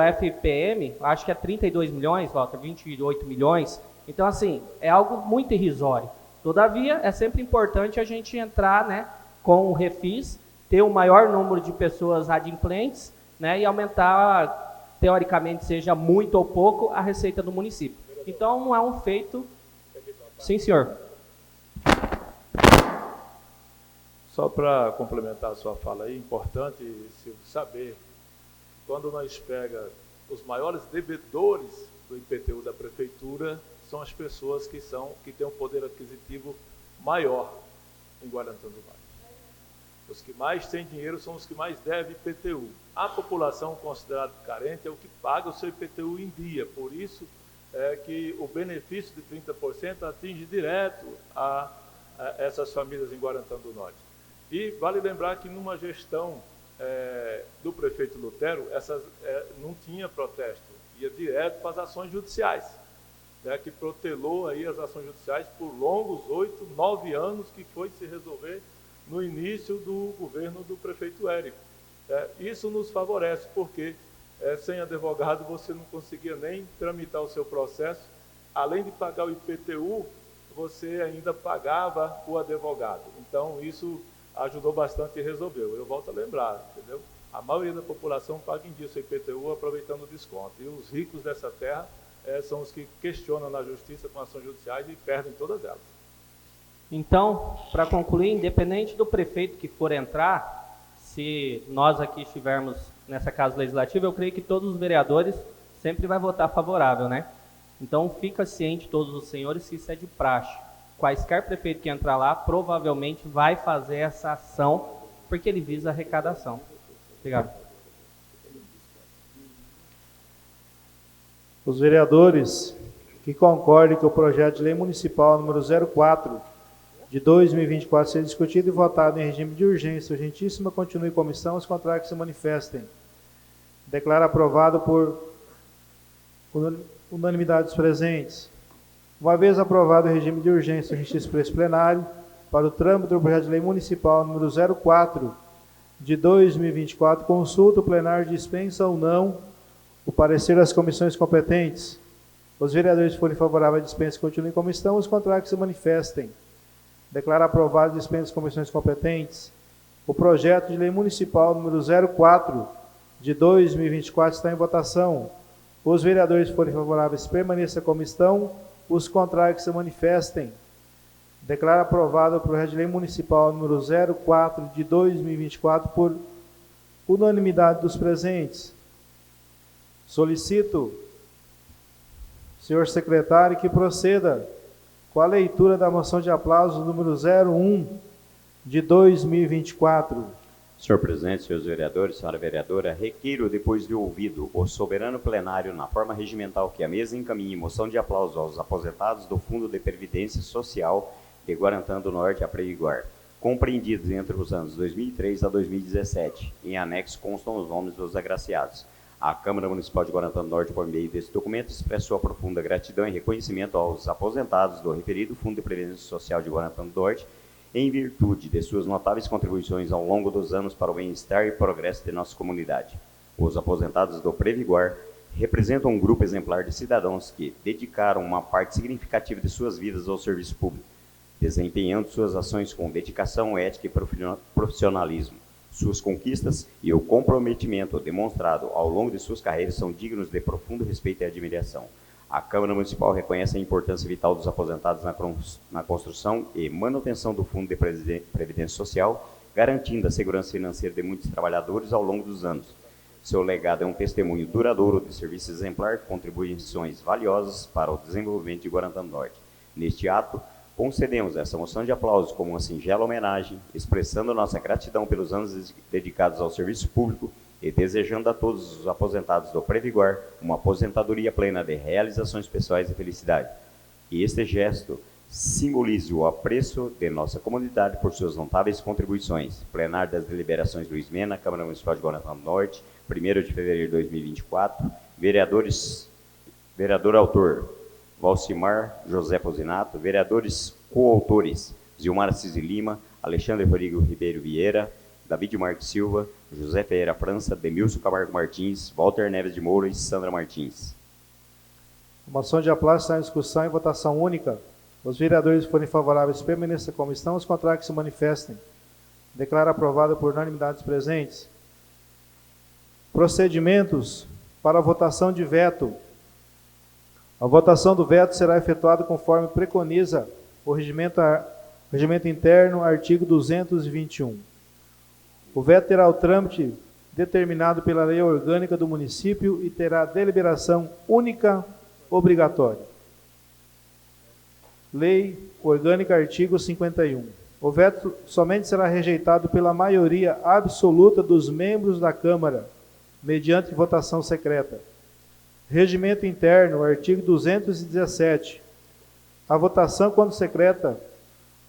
FPM, acho que é 32 milhões, Walter, 28 milhões. Então, assim, é algo muito irrisório. Todavia, é sempre importante a gente entrar, né, com o refis, ter o maior número de pessoas adimplentes, né, e aumentar, teoricamente, seja muito ou pouco, a receita do município. Então, não é um feito... Sim, senhor. Só para complementar a sua fala aí, importante, Silvio, saber, quando nós pega os maiores devedores do IPTU da prefeitura, são as pessoas que têm um poder aquisitivo maior em Guarantã do Norte. Os que mais têm dinheiro são os que mais devem IPTU. A população considerada carente é o que paga o seu IPTU em dia, por isso é que o benefício de 30% atinge direto a essas famílias em Guarantã do Norte. E vale lembrar que numa gestão do prefeito Lutero, não tinha protesto, ia direto para as ações judiciais, que protelou aí as ações judiciais por longos 8, 9 anos, que foi se resolver no início do governo do prefeito Érico. Isso nos favorece, porque sem advogado você não conseguia nem tramitar o seu processo, além de pagar o IPTU, você ainda pagava o advogado. Então, isso ajudou bastante e resolveu. Eu volto a lembrar, entendeu? A maioria da população paga em dia o seu IPTU aproveitando o desconto. E os ricos dessa terra são os que questionam na justiça com ações judiciais e perdem todas elas. Então, para concluir, independente do prefeito que for entrar, se nós aqui estivermos nessa casa legislativa, eu creio que todos os vereadores sempre vão votar favorável, né? Então, fica ciente todos os senhores que isso é de praxe. Quaisquer prefeito que entrar lá, provavelmente vai fazer essa ação, porque ele visa arrecadação. Obrigado. Os vereadores que concordem que o projeto de lei municipal número 04 de 2024 seja discutido e votado em regime de urgência urgentíssima, continue em comissão, os contrários que se manifestem. Declaro aprovado por unanimidade dos presentes. Uma vez aprovado o regime de urgência urgentíssima por esse plenário, para o trâmite do projeto de lei municipal número 04 de 2024, consulta o plenário dispensa ou não o parecer das comissões competentes. Os vereadores que forem favoráveis à dispensa continuem como estão, os contrários que se manifestem. Declaro aprovado a dispensa das comissões competentes. O projeto de lei municipal número 04 de 2024 está em votação. Os vereadores que forem favoráveis permaneçam como estão, os contrários que se manifestem. Declaro aprovado o projeto de lei municipal número 04 de 2024 por unanimidade dos presentes. Solicito, senhor secretário, que proceda com a leitura da moção de aplauso número 01 de 2024. Senhor presidente, senhores vereadores, senhora vereadora, requeiro, depois de ouvido o soberano plenário na forma regimental que a mesa encaminhe moção de aplauso aos aposentados do Fundo de Previdência Social de Guarantã do Norte, a Previguar, compreendidos entre os anos 2003 a 2017. Em anexo constam os nomes dos agraciados. A Câmara Municipal de Guarantã do Norte, por meio desse documento, expressa sua profunda gratidão e reconhecimento aos aposentados do referido Fundo de Previdência Social de Guarantã do Norte, em virtude de suas notáveis contribuições ao longo dos anos para o bem-estar e progresso de nossa comunidade. Os aposentados do Previguar representam um grupo exemplar de cidadãos que dedicaram uma parte significativa de suas vidas ao serviço público, desempenhando suas ações com dedicação, ética e profissionalismo. Suas conquistas e o comprometimento demonstrado ao longo de suas carreiras são dignos de profundo respeito e admiração. A Câmara Municipal reconhece a importância vital dos aposentados na construção e manutenção do Fundo de Previdência Social, garantindo a segurança financeira de muitos trabalhadores ao longo dos anos. Seu legado é um testemunho duradouro de serviço exemplar, contribuições valiosas para o desenvolvimento de Guarantã do Norte. Neste ato, concedemos essa moção de aplauso como uma singela homenagem, expressando nossa gratidão pelos anos dedicados ao serviço público e desejando a todos os aposentados do Previgor uma aposentadoria plena de realizações pessoais e felicidade. E este gesto simbolize o apreço de nossa comunidade por suas notáveis contribuições. Plenário das deliberações Luiz Mena, Câmara Municipal de Guarantã do Norte, 1º de fevereiro de 2024. Vereador autor, Valcimar José Posinato. Vereadores coautores, Zilmar Assis Lima, Alexandre Rodrigo Ribeiro Vieira, David Marques Silva, José Ferreira França, Demilson Camargo Martins, Walter Neves de Moura e Sandra Martins. A moção de aplauso está em discussão e votação única. Os vereadores que forem favoráveis permaneçam como estão, os contrários que se manifestem. Declaro aprovado por unanimidade dos presentes. Procedimentos para a votação de veto. A votação do veto será efetuada conforme preconiza o regimento interno, artigo 221. O veto terá o trâmite determinado pela lei orgânica do município e terá deliberação única obrigatória. Lei orgânica, artigo 51. O veto somente será rejeitado pela maioria absoluta dos membros da Câmara, mediante votação secreta. Regimento interno, artigo 217. A votação, quando secreta,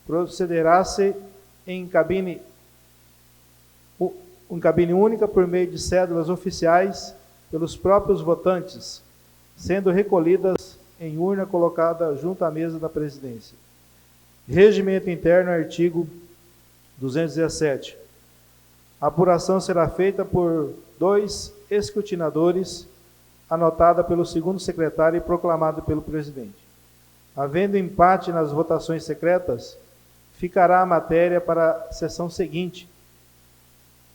procederá-se em cabine única por meio de cédulas oficiais pelos próprios votantes, sendo recolhidas em urna colocada junto à mesa da presidência. Regimento interno, artigo 217. A apuração será feita por 2 escrutinadores, anotada pelo segundo secretário e proclamada pelo presidente. Havendo empate nas votações secretas, ficará a matéria para a sessão seguinte,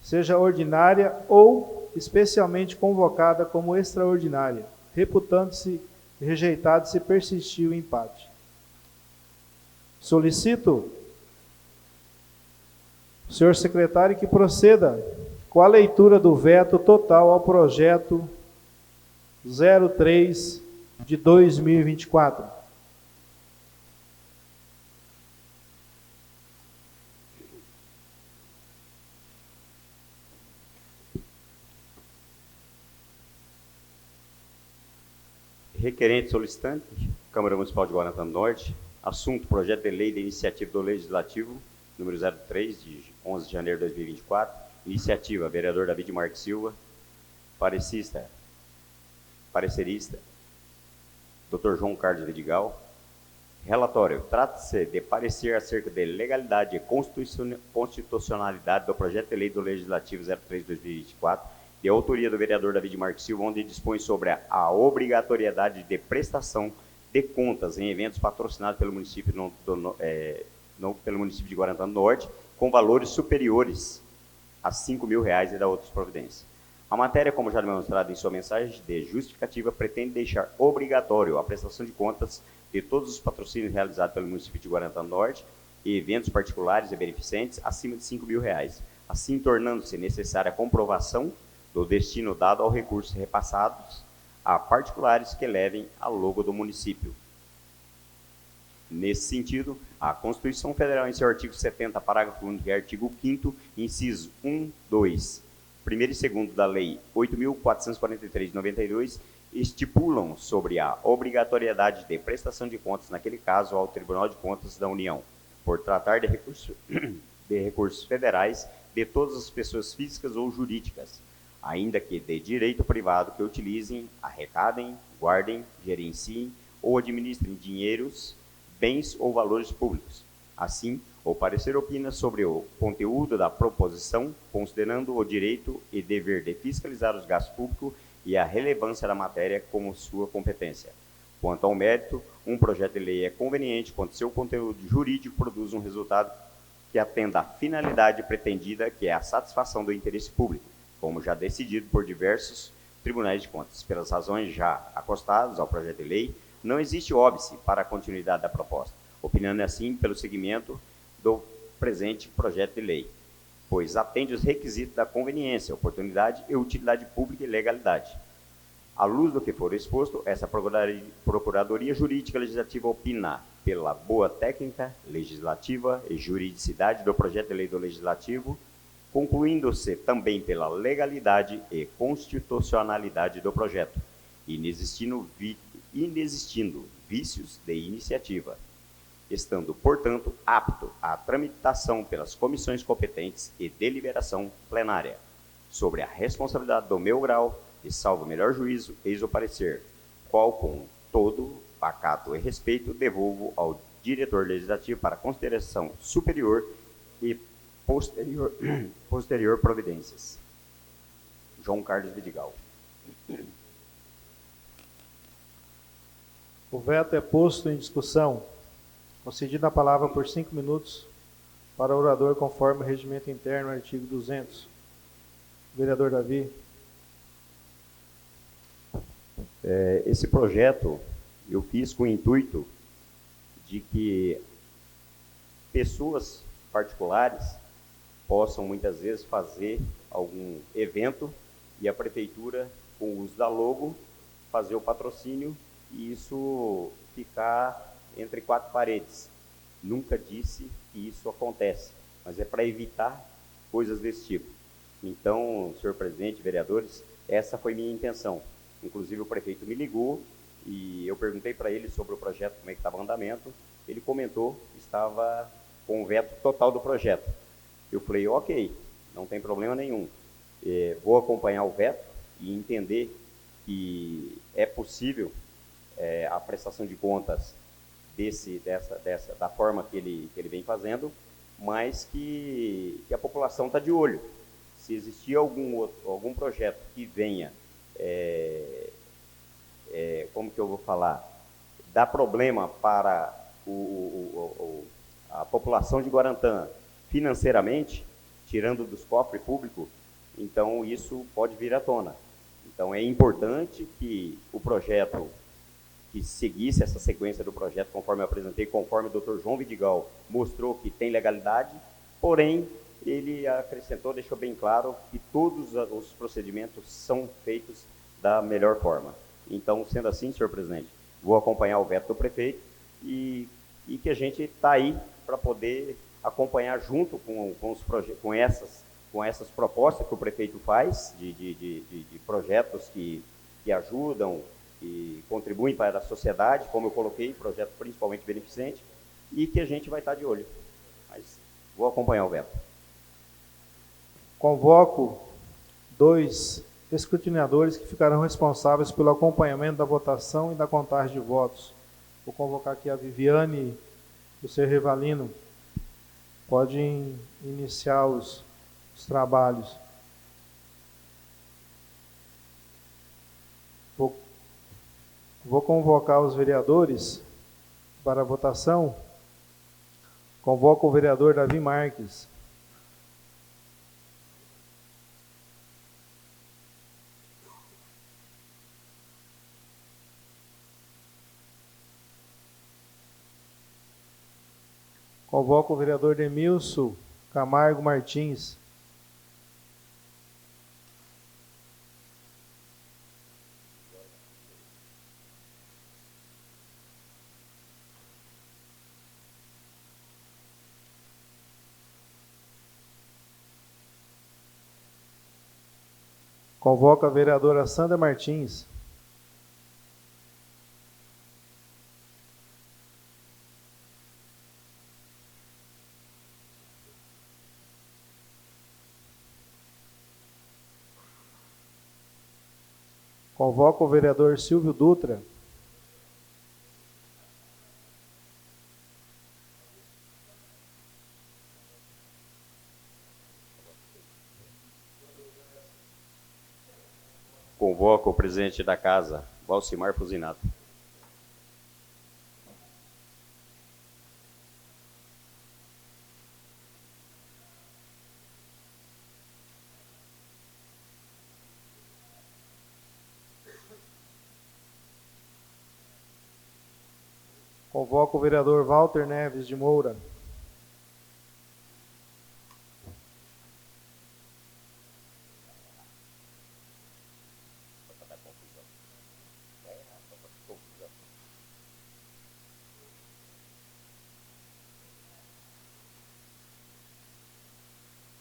seja ordinária ou especialmente convocada como extraordinária, reputando-se rejeitado se persistir o empate. Solicito, senhor secretário, que proceda com a leitura do veto total ao projeto 03 de 2024. Requerente solicitante, Câmara Municipal de Guarantã do Norte. Assunto, projeto de lei de iniciativa do Legislativo, número 03, de 11 de janeiro de 2024. Iniciativa, vereador David Marques Silva. Parecerista, Dr. João Carlos Vidigal. Relatório, trata-se de parecer acerca de legalidade e constitucionalidade do projeto de lei do Legislativo 03 de 2024, de autoria do vereador David Marques Silva, onde dispõe sobre a obrigatoriedade de prestação de contas em eventos patrocinados pelo município, pelo município de Guarantã do Norte, com valores superiores a R$5.000 e da outras providências. A matéria, como já demonstrado em sua mensagem de justificativa, pretende deixar obrigatório a prestação de contas de todos os patrocínios realizados pelo município de Guarantã do Norte e eventos particulares e beneficentes acima de R$5.000, assim tornando-se necessária a comprovação do destino dado aos recursos repassados a particulares que levem a logo do município. Nesse sentido, a Constituição Federal, em seu artigo 70, parágrafo 1 e artigo 5º, inciso 1, 2, 1º e 2º da Lei 8.443 de 92, estipulam sobre a obrigatoriedade de prestação de contas, naquele caso, ao Tribunal de Contas da União, por tratar de recursos federais de todas as pessoas físicas ou jurídicas, ainda que de direito privado, que utilizem, arrecadem, guardem, gerenciem ou administrem dinheiros, bens ou valores públicos. Assim, o parecer opina sobre o conteúdo da proposição, considerando o direito e dever de fiscalizar os gastos públicos e a relevância da matéria como sua competência. Quanto ao mérito, um projeto de lei é conveniente quando seu conteúdo jurídico produz um resultado que atenda à finalidade pretendida, que é a satisfação do interesse público, como já decidido por diversos tribunais de contas. Pelas razões já acostadas ao projeto de lei, não existe óbice para a continuidade da proposta, opinando assim pelo seguimento do presente projeto de lei, pois atende os requisitos da conveniência, oportunidade e utilidade pública e legalidade. À luz do que for exposto, essa Procuradoria Jurídica Legislativa opina pela boa técnica legislativa e juridicidade do projeto de lei do Legislativo, concluindo-se também pela legalidade e constitucionalidade do projeto, inesistindo vícios de iniciativa, estando, portanto, apto à tramitação pelas comissões competentes e deliberação plenária. Sobre a responsabilidade do meu grau, e salvo melhor juízo, eis o parecer, qual com todo pacato e respeito devolvo ao diretor legislativo para consideração superior e posterior providências. João Carlos Vidigal. O veto é posto em discussão. Concedida a palavra por 5 minutos para o orador, conforme o regimento interno, artigo 200. Vereador Davi. Esse projeto eu fiz com o intuito de que pessoas particulares possam muitas vezes fazer algum evento e a prefeitura, com o uso da logo, fazer o patrocínio e isso ficar entre 4 paredes. Nunca disse que isso acontece, mas é para evitar coisas desse tipo. Então, senhor presidente, vereadores, essa foi minha intenção. Inclusive o prefeito me ligou e eu perguntei para ele sobre o projeto, como é que estava o andamento. Ele comentou que estava com o veto total do projeto. Eu falei, ok, não tem problema nenhum. Vou acompanhar o veto e entender que é possível a prestação de contas da forma que ele vem fazendo, mas que a população está de olho. Se existir algum projeto que venha, como que eu vou falar, dar problema para a população de Guarantã financeiramente, tirando dos cofres públicos, então isso pode vir à tona. Então é importante que o projeto, que seguisse essa sequência do projeto, conforme eu apresentei, conforme o Dr. João Vidigal mostrou que tem legalidade, porém, ele acrescentou, deixou bem claro que todos os procedimentos são feitos da melhor forma. Então, sendo assim, senhor presidente, vou acompanhar o veto do prefeito e que a gente está aí para poder acompanhar junto com essas propostas que o prefeito faz de projetos que ajudam e contribuem para a sociedade, como eu coloquei, projeto principalmente beneficente, e que a gente vai estar de olho. Mas vou acompanhar o veto. Convoco 2 escrutinadores que ficarão responsáveis pelo acompanhamento da votação e da contagem de votos. Vou convocar aqui a Viviane e o senhor Rivalino. Podem iniciar os trabalhos. Vou convocar os vereadores para a votação. Convoco o vereador Davi Marques. Convoco o vereador Demilson Camargo Martins. Convoco a vereadora Sandra Martins. Convoco o vereador Silvio Dutra. Convoco o presidente da casa, Valcimar Fusinato. Convoco o vereador Walter Neves de Moura.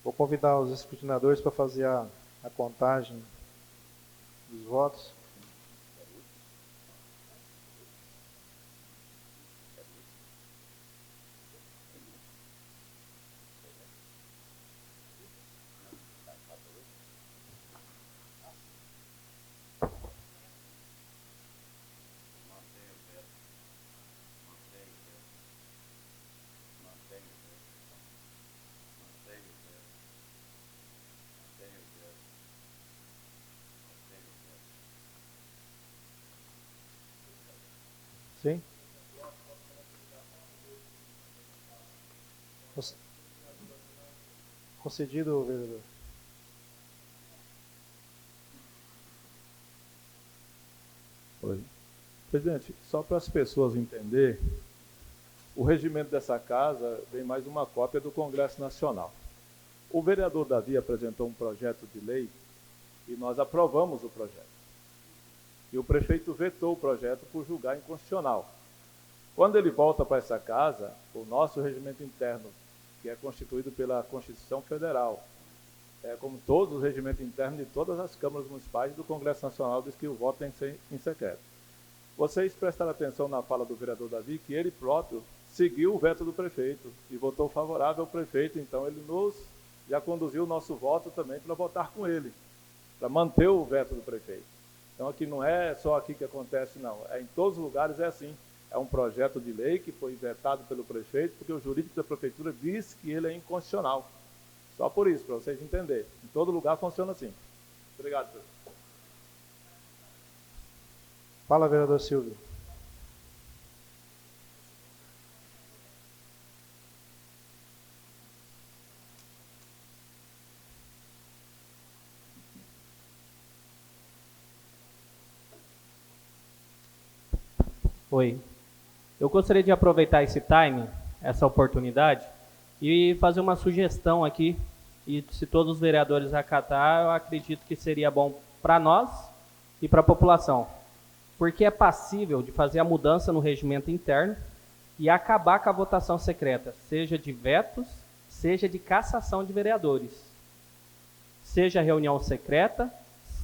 Vou Vou convidar os escrutinadores para fazer a contagem dos votos. Sim? Concedido, vereador. Oi. Presidente, só para as pessoas entenderem, o regimento dessa casa vem mais uma cópia do Congresso Nacional. O vereador Davi apresentou um projeto de lei e nós aprovamos o projeto. E o prefeito vetou o projeto por julgar inconstitucional. Quando ele volta para essa casa, o nosso regimento interno, que é constituído pela Constituição Federal, como todos os regimentos internos de todas as câmaras municipais do Congresso Nacional, diz que o voto tem que ser em secreto. Vocês prestaram atenção na fala do vereador Davi, que ele próprio seguiu o veto do prefeito e votou favorável ao prefeito, então ele já conduziu o nosso voto também para votar com ele, para manter o veto do prefeito. Então aqui não é só aqui que acontece, não. Em todos os lugares é assim. É um projeto de lei que foi vetado pelo prefeito, porque o jurídico da prefeitura diz que ele é inconstitucional. Só por isso, para vocês entenderem. Em todo lugar funciona assim. Obrigado, senhor. Fala, vereador Silvio. Oi. Eu gostaria de aproveitar esse time, essa oportunidade, e fazer uma sugestão aqui, e se todos os vereadores acatar, eu acredito que seria bom para nós e para a população. Porque é passível de fazer a mudança no regimento interno e acabar com a votação secreta, seja de vetos, seja de cassação de vereadores. Seja reunião secreta,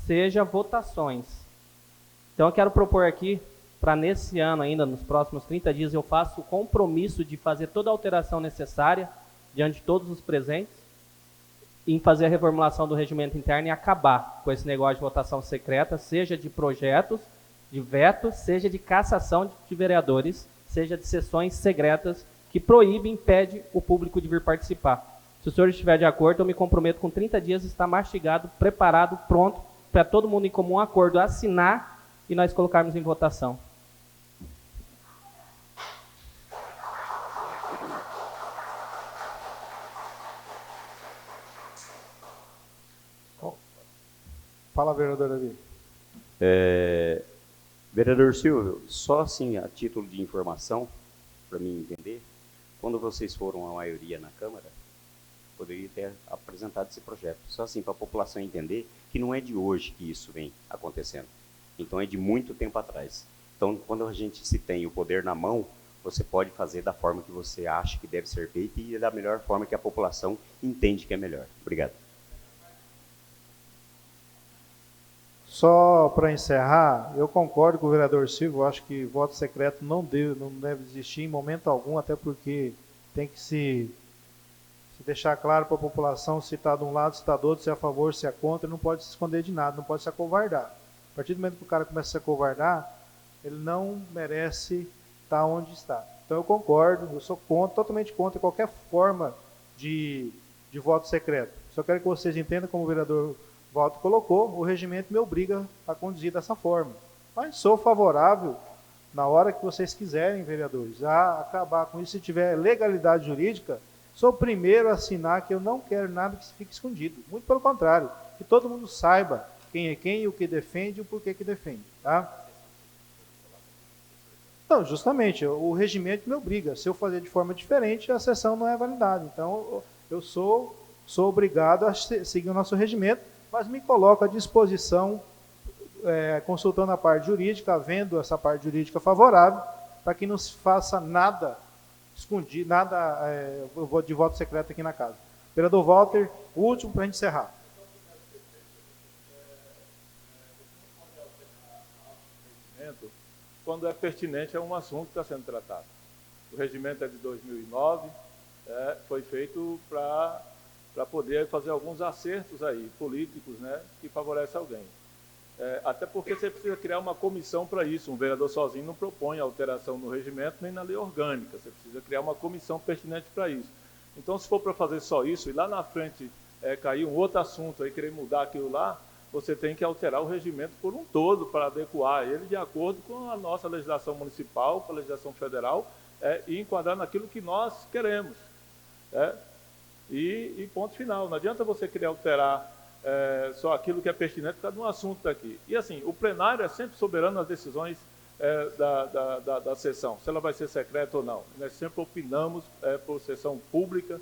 seja votações. Então eu quero propor aqui, para nesse ano ainda, nos próximos 30 dias, eu faço o compromisso de fazer toda a alteração necessária diante de todos os presentes, em fazer a reformulação do regimento interno e acabar com esse negócio de votação secreta, seja de projetos, de veto, seja de cassação de vereadores, seja de sessões secretas que proíbe e impede o público de vir participar. Se o senhor estiver de acordo, eu me comprometo com 30 dias, está mastigado, preparado, pronto, para todo mundo em comum acordo assinar e nós colocarmos em votação. Fala, vereador Davi. Vereador Silvio, só assim a título de informação, para mim entender, quando vocês foram a maioria na Câmara, poderia ter apresentado esse projeto. Só assim para a população entender que não é de hoje que isso vem acontecendo. Então é de muito tempo atrás. Então quando a gente se tem o poder na mão, você pode fazer da forma que você acha que deve ser feito e da melhor forma que a população entende que é melhor. Obrigado. Só para encerrar, eu concordo com o vereador Silvio, eu acho que voto secreto não deve existir em momento algum, até porque tem que se deixar claro para a população se está de um lado, se está do outro, se é a favor, se é contra, não pode se esconder de nada, não pode se acovardar. A partir do momento que o cara começa a se acovardar, ele não merece estar onde está. Então eu concordo, eu sou totalmente contra qualquer forma de voto secreto. Só quero que vocês entendam, como o vereador Walter colocou, o regimento me obriga a conduzir dessa forma. Mas sou favorável, na hora que vocês quiserem, vereadores, a acabar com isso. Se tiver legalidade jurídica, sou o primeiro a assinar que eu não quero nada que fique escondido. Muito pelo contrário, que todo mundo saiba quem é quem, o que defende e o porquê que defende. Tá? Não, justamente, o regimento me obriga. Se eu fazer de forma diferente, a sessão não é validada. Então, eu sou obrigado a seguir o nosso regimento, mas me coloco à disposição, consultando a parte jurídica, vendo essa parte jurídica favorável, para que não se faça nada escondido, nada de voto secreto aqui na casa. Vereador Walter, o último para a gente encerrar. Quando é pertinente a um assunto que está sendo tratado. O regimento é de 2009, foi feito para poder fazer alguns acertos aí, políticos, né, que favorecem alguém. Até porque você precisa criar uma comissão para isso. Um vereador sozinho não propõe alteração no regimento nem na lei orgânica. Você precisa criar uma comissão pertinente para isso. Então, se for para fazer só isso e lá na frente cair um outro assunto aí, querer mudar aquilo lá, você tem que alterar o regimento por um todo para adequar ele de acordo com a nossa legislação municipal, com a legislação federal, e enquadrar naquilo que nós queremos. E ponto final. Não adianta você querer alterar só aquilo que é pertinente por causa de um assunto daqui. E assim, o plenário é sempre soberano nas decisões da sessão, se ela vai ser secreta ou não. Nós sempre opinamos por sessão pública.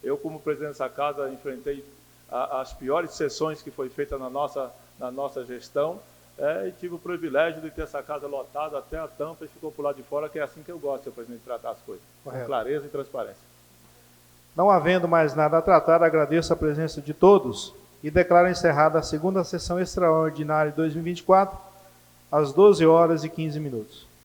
Eu, como presidente dessa casa, enfrentei as piores sessões que foi feita na nossa gestão, e tive o privilégio de ter essa casa lotada até a tampa e ficou por lá de fora, que é assim que eu gosto, presidente, de tratar as coisas, com clareza e transparência. Não havendo mais nada a tratar, agradeço a presença de todos e declaro encerrada a segunda sessão extraordinária de 2024, às 12h15.